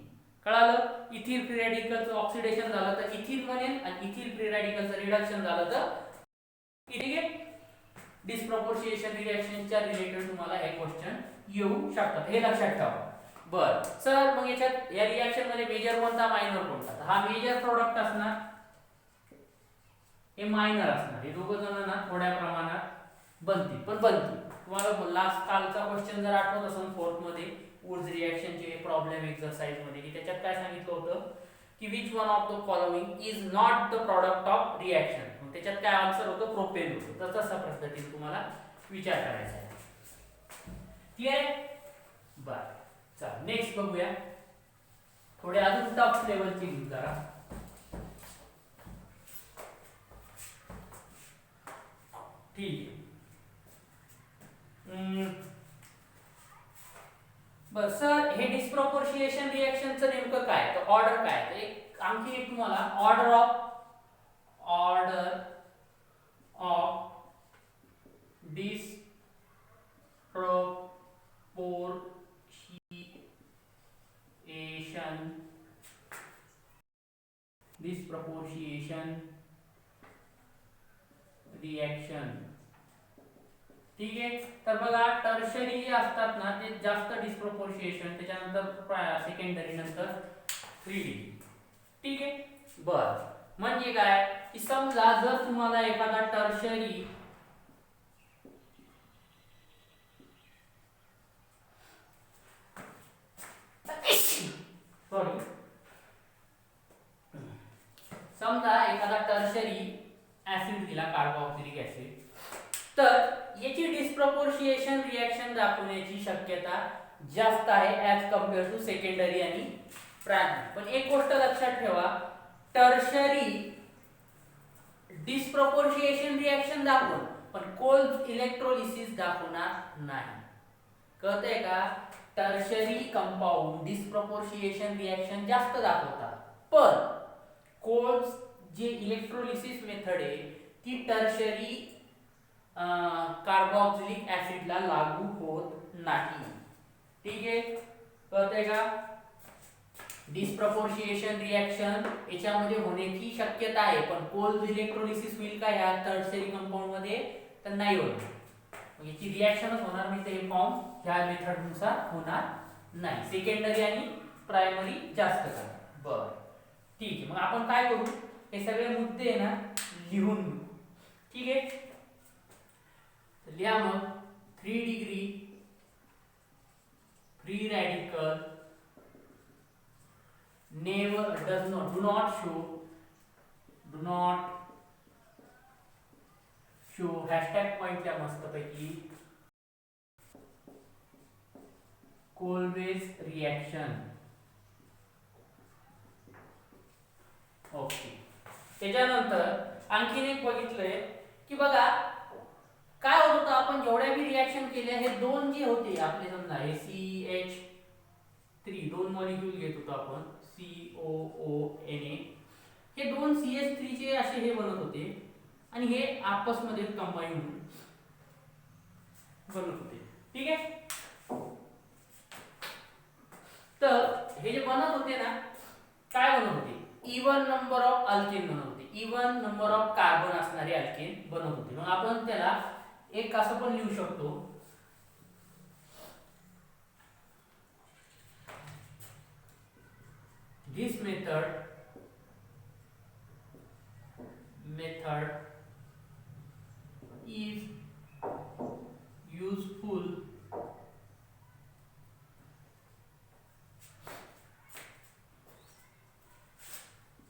कळालं? इथिल फ्री रॅडिकलचं ऑक्सिडेशन झालं तर इथिन बनेल आणि इथिल फ्री रॅडिकलचं रिडक्शन झालं तर ठीक आहे. डिस्प्रपोर्शिएशन रिएक्शनच्या रिलेटेड तुम्हाला हे क्वेश्चन येऊ शकतात, हे लक्षात ठेवा. बर सर, मग याच्यात या रिएक्शन मध्ये मेजर कोणता, मायनर कोणता? हा मेजर प्रोडक्ट असणार, हे मायनर असणार. हे दोघं जण ना थोड्या प्रमाणात बनतील, पण बनतील. तुम्हाला लास्ट कालचा क्वेश्चन जर आठवत असेल फोर्थ मध्ये वुड्स रिएक्शनचे प्रॉब्लेम एक्सरसाइज मध्ये, की त्याच्यात काय सांगितलं होतं की which one of the following is not the product of reaction. मग त्याच्यात काय आन्सर होतं? प्रोपेन होतं. तर तशा पद्धतीने तुम्हाला विचार करायचा आहे. क्लियर आहे? बरं, चला नेक्स्ट बघूया. थोडे अजून टफ लेवलचे घेऊ जरा. ठीक आहे. बर सर, हे डिस्प्रपोर्शिएशन रिएक्शनचं नेमकं काय? तर ऑर्डर काय? तर एक आणखी एक तुम्हाला ऑर्डर ऑफ डिस्प्रपोर्शिएशन रिएक्शन. ठीक आहे. तर बघा टर्शरी जे असतात ना ते जास्त डिस्प्रपोर्शिएशन, त्याच्यानंतर सेकंडरी, नंतर 3D. ठीक आहे. बर म्हणजे काय की समजा जर तुम्हाला एखादा टर्शरी ऍसिड दिला, कार्बोक्सिलिक ऍसिड, तर याची डिस्प्रपोर्शिएशन रिएक्शन दाखवण्याची शक्यता जास्त आहे ऍज कंपेअर टू सेकंडरी आणि प्रायमरी. पण एक गोष्ट लक्षात ठेवा, टर्शरी डिस्प्रपोर्शिएशन रिएक्शन दाखवून पण कोल्ड इलेक्ट्रोलिसिस दाखवणार नाही. कळतंय का? टर्शरी कंपाऊंड डिस्प्रपोर्शिएशन रिएक्शन जास्त दाखवतात, पण कोल्ड जे इलेक्ट्रोलिसिस मेथड आहे ती टर्शरी कार्बोक्सिलिक ऍसिडला लागू होत नाही. ठीक आहे, कळतंय का? डिस्प्रपोर्शिएशन रिएक्शन याच्यामध्ये होण्याची शक्यता आहे, पण कोल्ड इलेक्ट्रोलिसिस होईल का ह्या टर्शियरी कंपाऊंड मध्ये, तर नाही होणार. याची रिएक्शनच होणार नाही, तर हे फॉर्म ह्या मेथड नुसार होणार नाही. सेकंडरी आणि प्रायमरी जास्त करा. बरं ठीक आहे, मग आपण काय करू, हे सगळे मुद्दे आहे ना लिहून घेऊ. ठीक आहे, लिहा मग 3 degree free radical never do not show hashtag point त्या मस्त पैकी कोल्बेज रिएक्शन. ओके, त्याच्यानंतर आणखीन एक बघितलंय की बघा काय होत होतं, आपण जेवढ्या बी रिएक्शन केल्या हे दोन जे होते आपले, समजा हे CH3 दोन मॉलिक्यूल घेत होतो आपण COONA, हे दोन CH3 चे असे हे बनत होते आणि हे आपस मध्ये कंबाईन होऊन बनत होते. ठीक आहे, तर हे जे बनत होते ना काय बनत होते, इवन नंबर ऑफ अल्केन बनत होते, इवन नंबर ऑफ कार्बन असणारे अल्केन बनत होते. मग आपण त्याला एक असं पण लिहू शकतो, this method is useful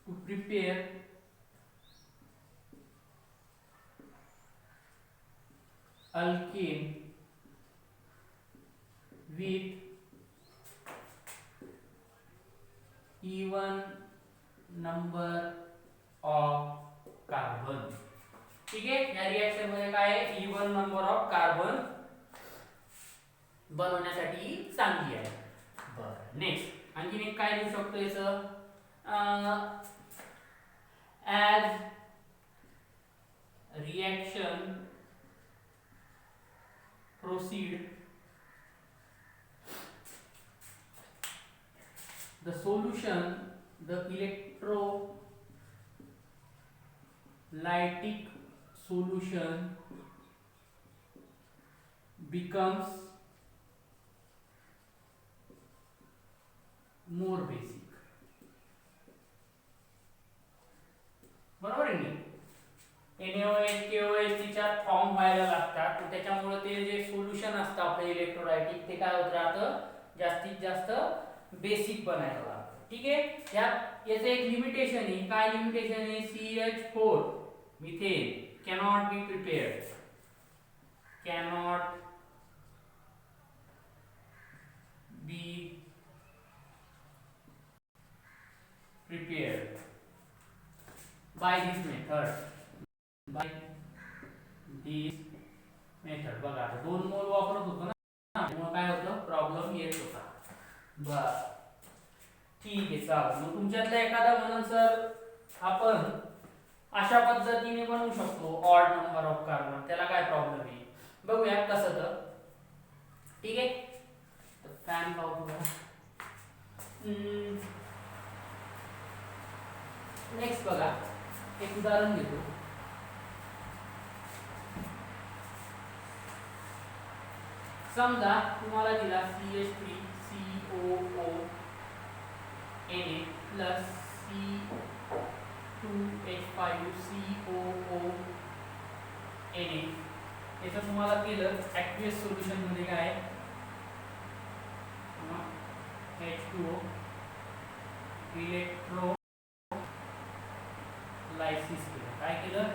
to prepare alkane with even number of carbon. ठीक आहे, या रिएक्शन मध्ये काय आहे, इवन नंबर ऑफ कार्बन बनवण्यासाठी चांगली आहे. बरं नेक्स्ट आणखीन एक काय लिहू शकतो याचं, as reaction proceed the solution, the electrolytic solution becomes more basic. बरोबर आहे ना, NaOH KOH तिच्यात फॉर्म व्हायला लागतात, त्याच्यामुळे ते जे सोल्युशन असतं आपलं इलेक्ट्रोलायटिक ते काय होत राहतं, जास्तीत जास्त बेसिक बनायला लागतं. ठीक आहे, याचं एक लिमिटेशन आहे, काय लिमिटेशन आहे, CH4 methane cannot be prepared by this method. बघा आता 2 मोल वापरत होतो ना, त्यामुळे काय होतं, प्रॉब्लेम येत होता. बरं ठीक आहे, चालेल. मग तुमच्यातला एखादा म्हणून सर आपण अशा पद्धतीने बनवू शकतो ऑड नंबर ऑफ कार्बन, त्याला काय प्रॉब्लेम आहे, बघूया कसं तर. ठीक आहे, तर फॅन लावतो. नेक्स्ट बघा एक उदाहरण घेतो. समजा तुम्हाला दिला CH3COONA प्लस C2H5COONA, याचं तुम्हाला केलं ॲक्वियस सोल्युशन मध्ये काय H2O इलेक्ट्रोलायसिस केलं. काय केलं,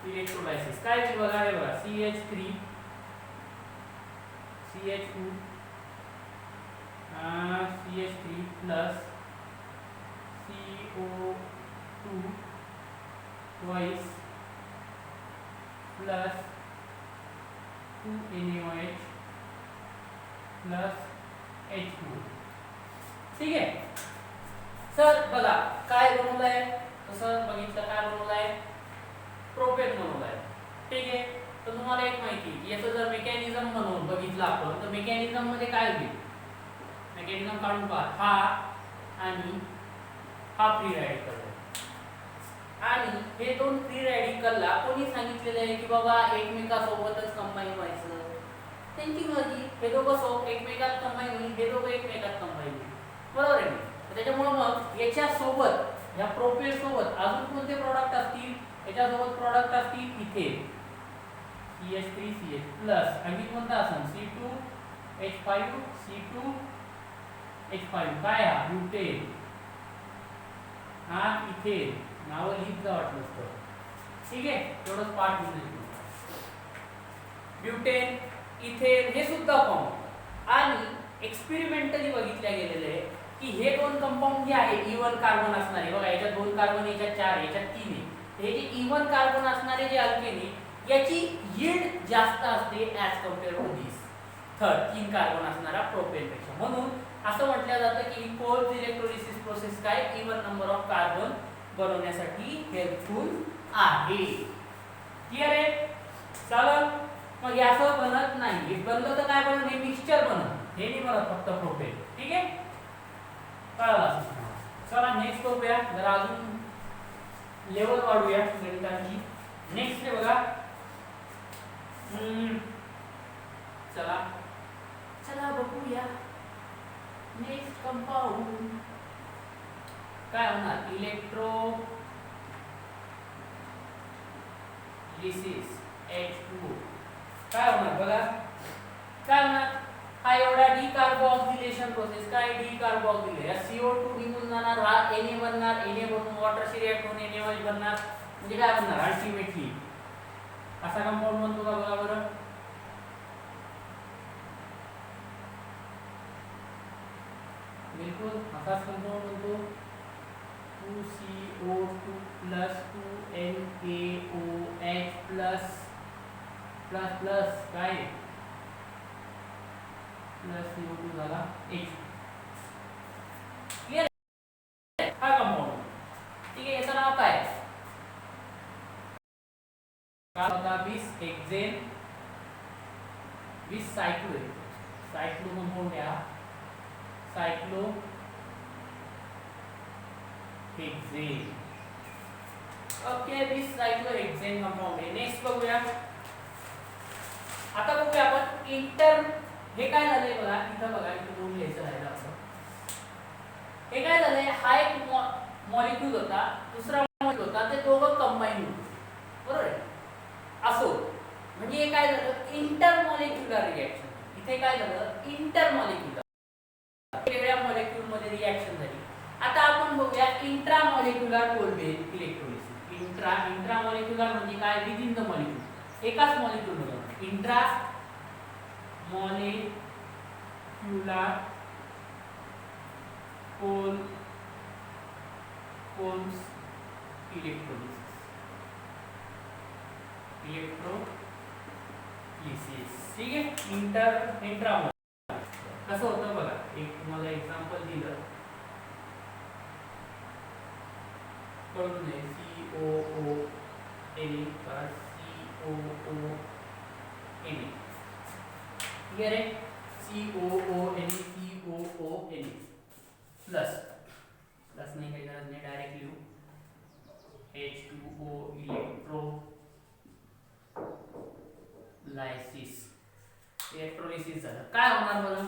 इलेक्ट्रोलायसिस. काय केलं बघा, हे बघा CH3 CH2 CH3 plus CO2 twice plus 2NaOH plus H2. ठीक आहे सर, बघा काय बनवलंय, तसं बघितलं काय बनवलंय, प्रोपेन बनवलंय. ठीक आहे, तर तुम्हाला एक माहिती, याचं जर मेकॅनिझम म्हणून बघितलं आपण, तर मेकॅनिझम मध्ये काय होईल, मेकॅनिझम काढून पहा. आणि हा फ्री रॅडिकल आहे. आणि हे दोन फ्री रॅडिकलला कोणी सांगितलेलं आहे की बाबा एकमेकासोबतच कंबाईन व्हायचं, त्यांची मर्जी. हे दोघं एकमेकात कंबाईन होईल, हे दोघं एकमेकात कंबाईन होईल, बरोबर आहे. त्याच्यामुळे मग याच्यासोबत या प्रोपेन सोबत अजून कोणते प्रॉडक्ट असतील, याच्यासोबत प्रॉडक्ट असतील इथेन CH3CH प्लस आणखी कोणता असेल C2H5 C2H5 काय हा ब्युटेन हा इथेन. नावं लिहित जा वाटलं तर, ठीक आहे. तेवढंच पाठ होऊन ब्युटेन इथेन हे सुद्धा फॉर्म. आणि एक्सपेरिमेंटली बघितल्या गेलेले आहे की हे दोन कंपाऊंड जे आहे इवन कार्बन असणारे, बघा याच्यात 2 कार्बन, याच्यात 4, याच्यात 3 आहे. हे जे इवन कार्बन असणारे जे अल्केन आहे याची यील्ड जास्त असते as compare to this 3 carbon असणारा प्रोपेनपेक्षा. म्हणून असं म्हटलं जातं की कोल्स इलेक्ट्रोलिसिस प्रोसेस काय इवन नंबर ऑफ कार्बन बनवण्यासाठी हेल्पफुल आहे. क्लिअर आहे. चालेल. मग हे असं बनत नाही. हे बनलं तर काय बनत, हे मिक्सचर बनत, हे नाही बनत फक्त प्रोपेन. ठीक आहे, कळलं. चला नेक्स्ट बघूया, जरा अजून लेवल वाढूया गणिताची. नेक्स्ट आहे बघा, चला चला बघूया नेक्स्ट कंपाऊंड काय होणार. इलेक्ट्रोलिसिस H2 काय होणार बघा, काय होणार. हा एवढा डिकार्बोक्सिलेशन प्रोसेस, काय डिकार्बोक्सिलेशन, या CO2 निघून जाणार, हा Na बनणार, Na बनून वॉटरशी रिएक्ट होऊन NaOH बनणार, म्हणजे काय बनणार अल्टिमेटली असा कंपाऊंड बनतो का बघा बरं. बिलकुल असाच कंपाऊंड बनतो. 2CO2 plus 2NaOH plus plus plus काय प्लस CO2 झाला H. क्लियर हा कंपाऊंड. ठीक आहे, याचं नाव काय होता, बिस हेक्सेन बिस सायक्लो. सायक्लो कंपाऊंड आहे, सायक्लो हेक्सेन. ओके, बिस सायक्लो हेक्सेन कंपाऊंड आहे. नेक्स्ट बघूया. आता बघूया आपण इंटर. हे काय झालंय बघा, इथं बघा, इथं दोन लिहायचं राहिलं आपलं. हे काय झालंय, हा एक मॉलिक्यूल होता, दुसरा मॉलिक्यूल होता, ते दोघं कंबाईन होते, बरोबर आहे. असो म्हणजे हे काय झालं, इंटरमॉलिक्युलर रिएक्शन. इथे काय झालं, इंटरमॉलिक्युलर वेगवेगळ्या मॉलिक्यूल मध्ये रिएक्शन झाली. आता आपण बघूया इंट्रामॉलिक्युलर कोल्ड इलेक्ट्रोलिसिस. इंट्रामॉलिक्युलर म्हणजे काय, विदिन द मॉलिक्यूल, एकाच मॉलिक्यूल मध्ये. Intra molecular Kolbe's electrolysis. ठीक आहे. इंट्रामॉलिक्युलर कसं होतं बघा, एक तुम्हाला एक्झाम्पल दिलं कळून नाही. COO Na COO Na. Clear आहे. COO Na COO Na plus plus नाही, काही गरज नाही, डायरेक्ट लिहू. H2O इलेक्ट्रोलिसिस झालं. काय होणार बरं,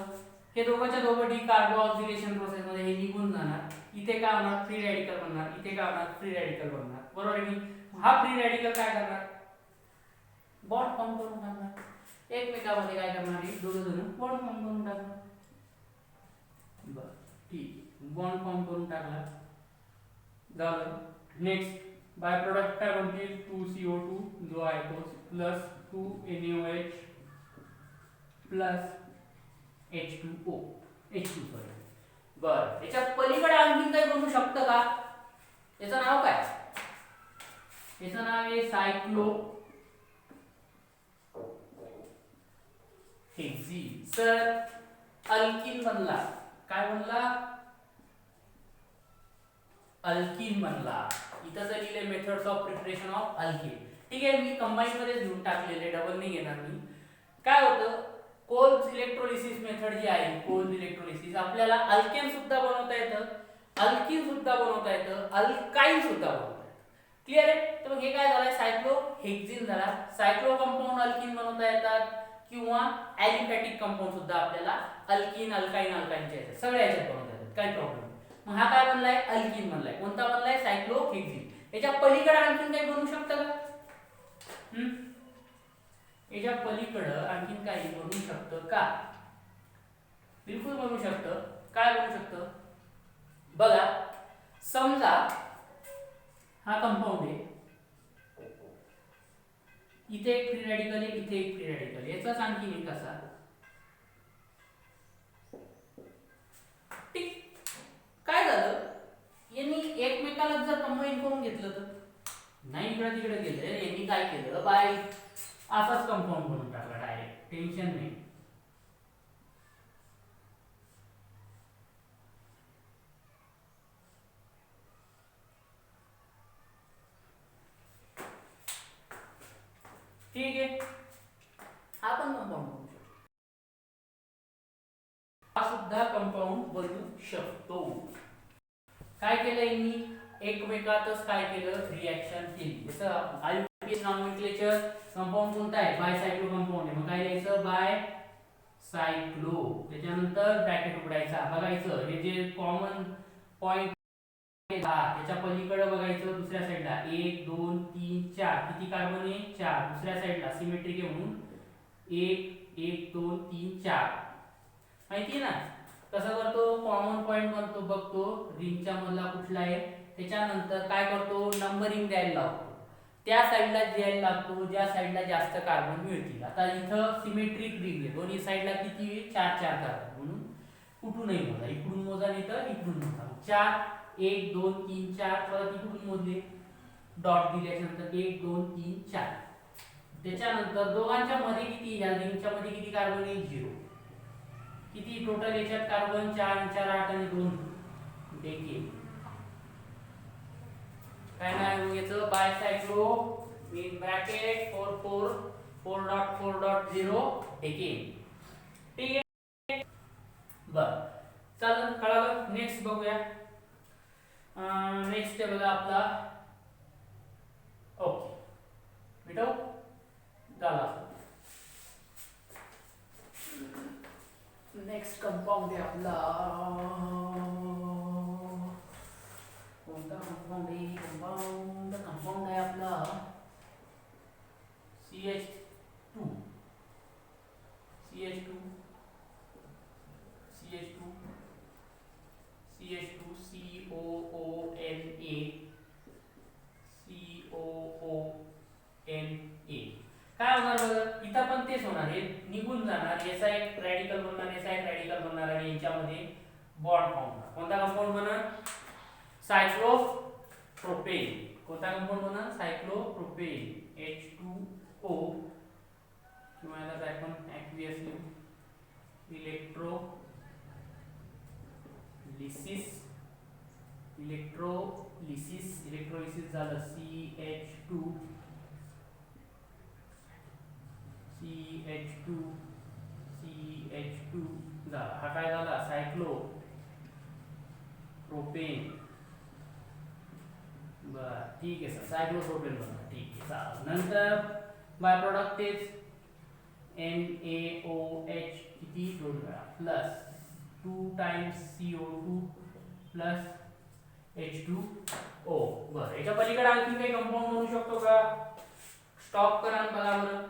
हे दोघंच्या दोघं डिकार्बोक्सिलेशन प्रोसेस मध्ये हे निघून जाणार. इथे काय होणार, फ्री रॅडिकल बनणार, इथे काय होणार, फ्री रॅडिकल बनणार, बरोबर आहे की. हा फ्री रॅडिकल काय करणार, बॉन्ड फॉर्म करून टाकणार. एकमेकांमध्ये काय करणार, दोघं जण बॉन्ड फॉर्म करून टाकणार. बरं ठीक, बॉन्ड फॉर्म करून टाकला झालं. नेक्स्ट बाय प्रोडक्ट काय बनतील, 2CO2 जो आहे तो plus 2NaOH plus H2O H2 sorry. बरं, याच्या पलीकडे आणखी काही बनू शकतं का, याचं नाव काय, याचं नाव आहे सायक्लो हेक्झीन. सर अल्किन बनला, काय बनला, अल्किन बनला. इथं जर लिहिले methods of preparation of alkene. ठीक आहे, मी कंबाईन मध्ये घेऊन टाकलेले, डबल नाही घेणार मी. काय होतं, कोल्स इलेक्ट्रोलिसिस मेथड जी आहे, कोल्स इलेक्ट्रोलिसिस, आपल्याला अल्केन सुद्धा बनवता येतं अल्किन सुद्धा बनवता येतं, अल्काइन सुद्धा बनवता येतं. क्लिअर आहे. तर मग हे काय झालं, सायक्लोहेक्झिन झाला. सायक्लो कंपाऊंड अल्किन बनवता येतात किंवा ॲलिफॅटिक कंपाऊंड सुद्धा आपल्याला अल्किन अल्काइन अल्काइनचे येतात, सगळ्या याच्यात बनवता येतात, काही प्रॉब्लेम नाही. मग हा काय बनलाय, अल्किन बनलाय. कोणता बनलाय, सायक्लोहेक्झिन. याच्या पलीकडे आणखीन काही बनवू शकतं का? याच्या पलीकडं आणखीन काही बनवू शकतं का? बिलकुल बनवू शकतं. काय बनवू शकतं बघा, समजा हा कंपाऊंड आहे, इथे एक फ्री रॅडिकल आहे, इथे एक फ्री रॅडिकल आहे, याचाच आणखीन एक असा. ठीक. काय झालं, यांनी एकमेकाला जर कंबाईन करून घेतलं तर नाही, इकडे तिकडे गेलं, यांनी काय केलं, बाय असाच कंपाऊंड बनवून टाकला डायरेक्ट, टेन्शन नाही. ठीक आहे, हा पण कंपाऊंड बनवू शकतो, हा सुद्धा कंपाऊंड बनवू शकतो. काय केलं यांनी, एकमेकातच काय केलं, रिएक्शन केली. जसं आययुपीएस नॉमेनक्लेचर कंपाऊंड कोणता आहे, बायसायक्लो कंपाऊंड आहे. मग काय लिहायचं, बाय सायक्लो, त्याच्यानंतर ब्रॅकेट उघडायचा, बघायचं हे जे कॉमन पॉइंट त्याच्या पलीकडे बघायचं, दुसऱ्या साईडला 1 2 3 4 किती कार्बन आहे, 4. दुसऱ्या साईडला सिमेट्रिक आहे म्हणून 1 1 2 3 4 माहिती आहे ना. कसं करतो, कॉमन पॉइंट बनतो, बघतो रिंगच्या मधला कुठला आहे, त्याच्यानंतर काय करतो, नंबरिंग द्यायला लावतो, त्या साईडला द्यायला लागतो ज्या साईडला जास्त कार्बन मिळतील. आता इथं सिमेट्रिक रिंग आहे, दोन्ही साईडला किती आहे, 4 4 कार्बन, म्हणून कुठूनही मोजा, इकडून मोजा नाही तर इकडून मोजा. 4 1 2 3 4, परत इकडून मोजले, डॉट दिल्याच्यानंतर 1 2 3 4. त्याच्यानंतर दोघांच्या मध्ये किती, या रिंगच्या मध्ये किती कार्बन आहे, 0. किती टोटल याच्यात कार्बन, 4 4 8 आणि 2 देखील. काय नाव याचं, बायसायक्लो इन ब्रॅकेट 4 4 4.4.0 देखील. ठीक आहे, बर चालेल, कळालं. नेक्स्ट बघूया. नेक्स्ट आहे बघा आपला, ओके मिटव झाला. नेक्स्ट कंपाऊंड आहे आपला, कोणता कंपाऊंड आहे, कंपाऊंड आहे आपला CH2 CH2 CH2 CH2 COONA COONA. काय होणार बघा, इथं पण तेच होणार आहे, निघून जाणार, याचा एक रॅडिकल बनणार, याचा एक रॅडिकल बनणार आणि यांच्यामध्ये बॉन्ड फॉर्म होणार. कोणता कंपाऊंड बनणार, सायक्लोप्रोपेन. कोणता कंपाऊंड बनणार, सायक्लोप्रोपेन H2O, किंवा याला आपण ॲक्वियस लिहू, इलेक्ट्रोलिसिस झालं CH2 झाला. हा काय झाला, सायक्लो प्रोपेन. बर ठीक आहे सर, सायक्लोप्रोपेन बनला, ठीक आहे चालेल. नंतर बाय प्रोडक्ट तेच NaOH किती 2 वेळा plus 2 times CO2 plus H2O. बरं, याच्या पलीकडे आणखी काही कंपाऊंड बनवू शकतो का, स्टॉप करा बघा बरं.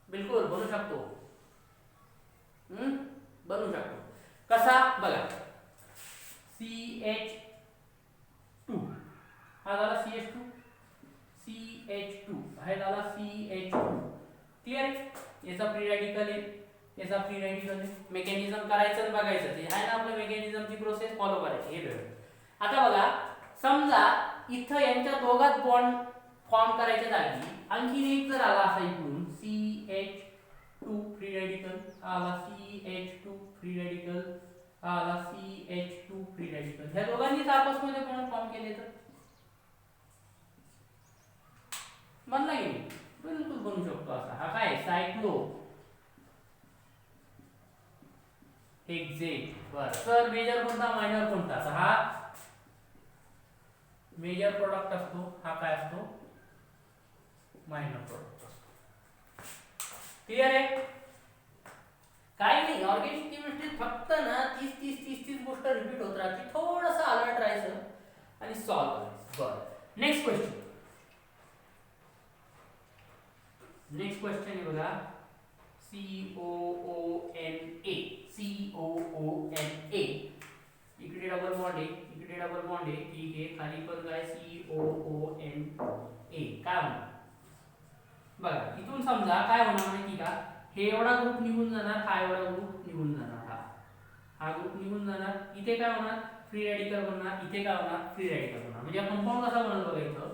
बिलकुल बनवू शकतो, बनवू शकतो. कसा बघा, CH2 हा झाला CH2 हा झाला CH2. क्लिअर, याचा फ्री रॅडिकल आहे, याचा फ्री रॅडिकल आहे. मेकॅनिझम करायचं आणि बघायचं, ते आहे ना आपलं मेकॅनिझमची प्रोसेस फॉलो करायची, हे वेळ. आता बघा, समजा इथं यांच्या दोघात बॉन्ड फॉर्म करायच्या जागी आणखी एक जर आला असा इकडून CH2 फ्री रॅडिकल, आला CH2 फ्री रॅडिकल, आला CH2 फ्री रॅडिकल, ह्या दोघांनीच आपसमध्ये बॉन्ड फॉर्म केले तर बनला की नाही, बिलकुल बनू शकतो असा. हा काय, सायक्लो हेक्सेन. बरं सर, मेजर कोणता, मायनर कोणता, हा मेजर प्रोडक्ट असतो, हा काय असतो, मायनर प्रोडक्ट असतो. क्लिअर आहे? काही नाही, ऑर्गॅनिक केमिस्ट्री फक्त ना 30 गोष्ट रिपीट होत राहते, थोडंसं अलर्ट राहायचं आणि सॉल्व्ह करायचं. बरं, नेक्स्ट क्वेश्चन. नेक्स्ट क्वेश्चन आहे बघा, COONA. COONA. इकडे डबल बॉन्ड आहे, इकडे डबल बॉन्ड आहे, ठीक आहे. खाली पण काय COONA. काय होणार बघा, इथून समजा काय होणार माहिती का, हे एवढा ग्रुप निघून जाणार, हा एवढा ग्रुप निघून जाणार, हा ग्रुप निघून जाणार. इथे काय होणार, फ्री रॅडिकल बनणार. इथे काय होणार, फ्री रॅडिकल बनणार. म्हणजे कंपाऊंड कसा बनल बघा, इथं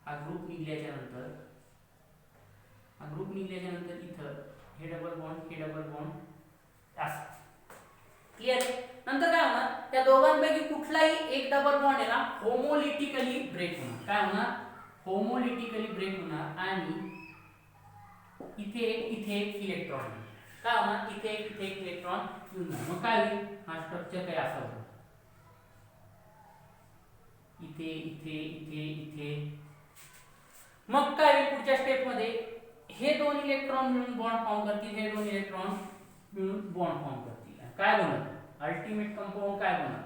हा ग्रुप निघल्याच्या नंतर, हा ग्रुप निघल्याच्या नंतर इथं हे डबल बॉन्ड, हे डबल बॉन्ड असं. क्लिअर आहे? नंतर काय होणार, त्या दोघांपैकी कुठलाही एक डबल बॉन्ड आहे ना होमोलिटिकली ब्रेक होणार. काय होणार, होमोलिटिकली ब्रेक होणार. आणि इथे एक इलेक्ट्रॉन, काय होणार, इथे एक इलेक्ट्रॉन येऊन जाणार. मग काय होईल, हा स्ट्रक्चर काय असा होईल, इथे इथे इथे इथे. मग काय होईल पुढच्या स्टेप मध्ये, हे दोन इलेक्ट्रॉन मिळून बॉन्ड फॉर्म करतील, हे दोन इलेक्ट्रॉन मिळून बॉन्ड फॉर्म करतील. काय बनल, अल्टिमेट कंपाऊंड काय बनल,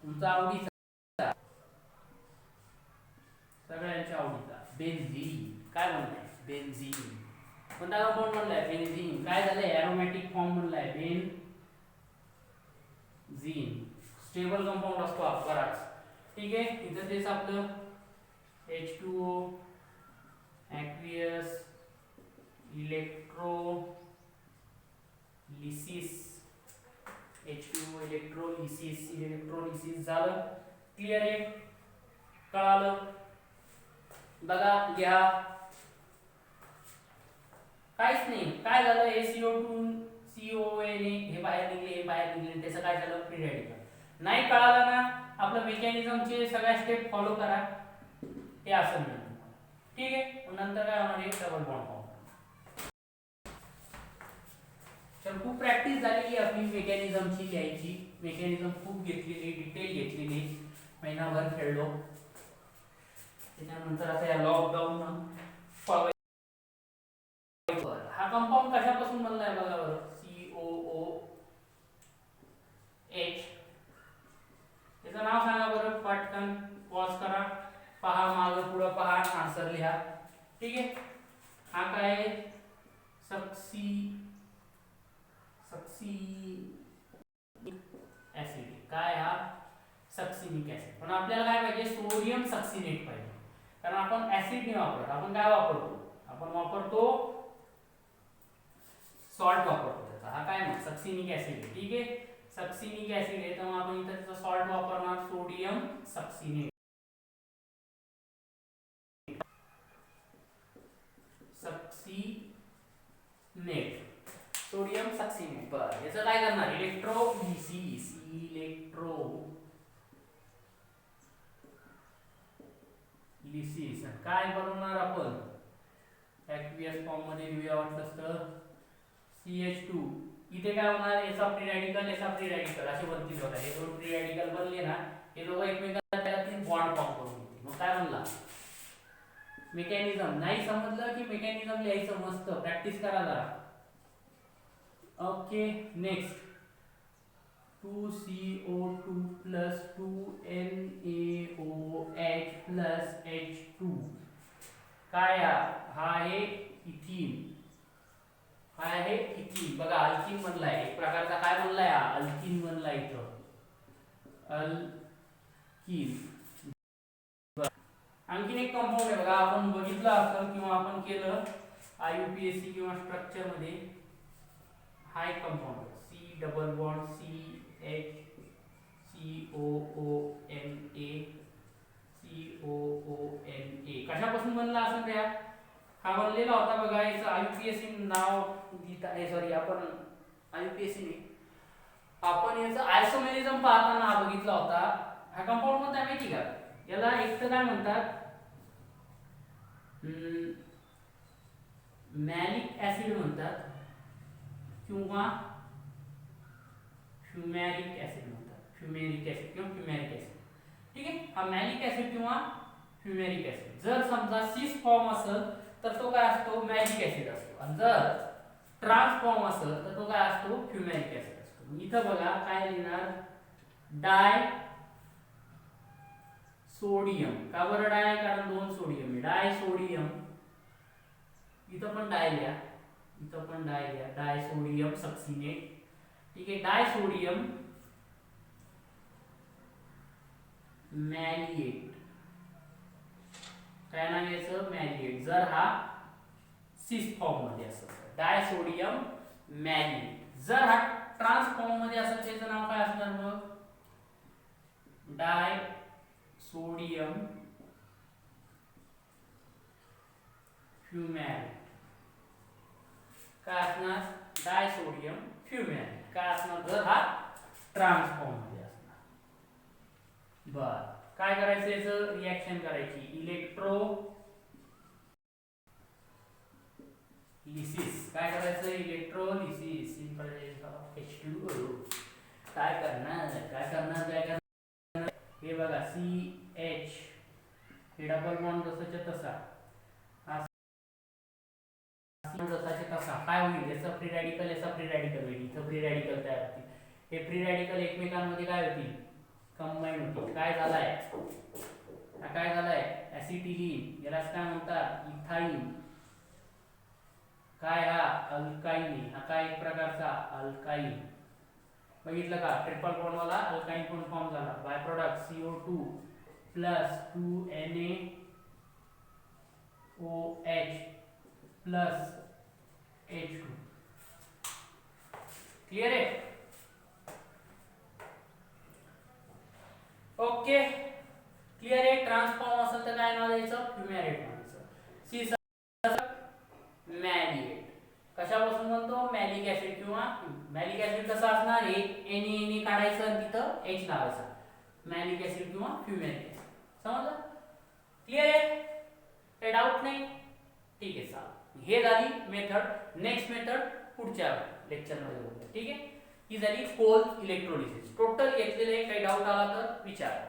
तुमचा आवडीचा, सगळ्यांच्या आवडीचा बेन्झीन. काय बनलाय, बेन्झीन. कोणता कंपाऊंड बनलाय, बेन्झीन. काय झालंय, एरोमॅटिक फॉर्म बनलाय, बेन्झीन. स्टेबल कंपाऊंड असतो हा बराच, ठीक आहे. इथं तेच आपलं H2O, aqueous, electrolysis, H2O electrolysis झालं. क्लिअर आहे, कळालं. बघा लिहा, काहीच नाही. काय झालं, SiO2 CONA हे बाहेर निघले, हे बाहेर निघले, त्याचं काय झालं, फ्री रॅडिकल. नाही कळालं ना, आपलं मेकॅनिझमचे सगळ्या स्टेप फॉलो करा, हे असं मिळेल, ठीक आहे. नंतर काय होणार, एक डबल बॉन्ड फॉर्म. तर खूप प्रॅक्टिस झालेली आपली मेकॅनिझमची लिहायची. मेकॅनिझम खूप घेतलेली, डिटेल घेतलेली, महिनाभर खेळलो. त्याच्यानंतर आता या लॉकडाऊन हा कंपाऊंड कशापासून बनलाय बघा बरं, COOH. त्याचं नाव सांगा बरं, पटकन पॉज करा, पहा, मागं पुढं पहा, आन्सर लिहा, ठीक आहे. हा काय आहे, ऍसिड. काय हा, सक्सिनिक ऍसिड. पण आपल्याला काय पाहिजे, सोडियम सक्सिनेट पाहिजे, कारण आपण ऍसिड नाही वापरत, आपण काय वापरतो, आपण वापरतो सॉल्ट वापरतो त्याचा. हा काय मग सक्सिनिक ऍसिड आहे, ठीक आहे. सक्सिनिक ऍसिड आहे, तर आपण इथं त्याचा सॉल्ट वापरणार, सोडियम सक्सिनेट. Sodium succinate. बरं, याचं काय करणार, इलेक्ट्रोलिसिस. लिसिस. काय बनवणार आपण, ऍक्वियस फॉर्म मध्ये लिहूया वाटलं तर CH2. इथे काय होणार, एसा फ्री रॅडिकल असे बनतील बघा. हे दोन फ्री रॅडिकल बनले ना, हे दोघं एकमेकांना त्याला तीन बॉन्ड फॉर्म करून घेतील. मग काय बनला, मेकॅनिझम. नाही समजलं की मेकॅनिझम लिहायचं, मस्त प्रॅक्टिस करा जरा. Okay, next 2CO2 plus 2NaOH plus H2. काय हा आहे इथीन, हा आहे इथीन. बघा अल्किन बनलाय, एक प्रकारचा काय बनलाय, अल्किन बनलाय इथं, अल्किन. आणखीन एक कंपाऊंड आहे बघा, आपण बघितलं असेल किंवा आपण केलं IUPAC किंवा स्ट्रक्चर मध्ये. हा एक compound, C double bond CH COONA. कशापासून बनला असेल त्या, हा बनलेला होता बघा. याचं IUPAC नाव सॉरी, आपण IUPAC नाही, आपण याचं आयसोमेरिझम पाहताना हा बघितला होता. हा कंपाऊंड कोणता माहिती का, याला एक तर काय म्हणतात, मॅलिक ऍसिड म्हणतात किंवा फ्युमॅरिक ऍसिड म्हणतात, फ्युमेरिक ऍसिड किंवा फ्युमॅरिक ऍसिड, ठीक आहे. हा मॅलिक ऍसिड किंवा फ्युमेरिक ऍसिड. जर समजा सिस फॉर्म असेल तर तो काय असतो, मॅलिक ऍसिड असतो, आणि जर ट्रान्स फॉर्म असेल तर तो काय असतो, फ्युमेरिक ऍसिड असतो. इथं बघा काय लिहिणार, डाय सोडियम. का बरं डाय, कारण 2 सोडियम आहे, डाय सोडियम. इथं पण डाय लिहा, इथं पण डाय लिहा, डाय सोडियम सक्सिनेट. ठीक आहे, डाय सोडियम मॅलिएट. काय नाव याचं, मॅलिएट. जर हा सिस फॉर्म मध्ये असेल तर डाय सोडियम मॅलिएट. जर हा ट्रान्स फॉर्म मध्ये असेल त्याचं नाव काय असणार मग, डाय सोडियम फ्युमॅरिक. काय असणार, डाय सोडियम फ्युमॅरिक. काय असणार जर हा ट्रान्स फॉर्म मध्ये असणार. बर, काय करायचं, याचं रिएक्शन करायची, इलेक्ट्रोलिसिस. काय करायचं, इलेक्ट्रोलिसिस. Simple H2O. काय करणार, काय करणार, काय करणार, हे बघा CH, हे डबल बॉन्ड जसाच्या तसा, जसाच्या तसा काय होईल, याचा फ्री रॅडिकल, याचा फ्री रॅडिकल होईल, इथं फ्री रॅडिकल तयार होतील. हे फ्री रॅडिकल एकमेकांमध्ये काय होतील, कंबाईन होतील. काय झालाय, हा काय झालाय, ऍसिटिलीन. यालाच काय म्हणतात, इथाईन. काय हा अल्काईन. हा काय एक प्रकारचा अल्काईन. बघितलं का, ट्रिपल बॉन्ड वाला अल्काईन पण फॉर्म झाला. By product CO2 plus 2NaOH plus H2. Clear आहे, ओके क्लियर आहे. ट्रान्सफॉर्म असेल तर काय नाव द्यायचं, फ्युमॅरेट म्हणायचं. सी मॅलिएट. कशापासून बनतो, मॅलिक ऍसिड किंवा मॅलिक ऍसिड कसं असणार, हे Na काढायचं आणि तिथं H लावायचा, मॅलिक ऍसिड किंवा फ्युमॅरिक ऍसिड. समजलं, क्लियर आहे, काही डाऊट नाही. ठीक आहे, चालेल. हे झाली मेथड. नेक्स्ट मेथड पुढच्या लेक्चर मध्ये बघूया. ठीक आहे, ही झाली कोल्ड इलेक्ट्रोलिसिस. टोटल घेतलेले, काही डाऊट आला तर विचारा.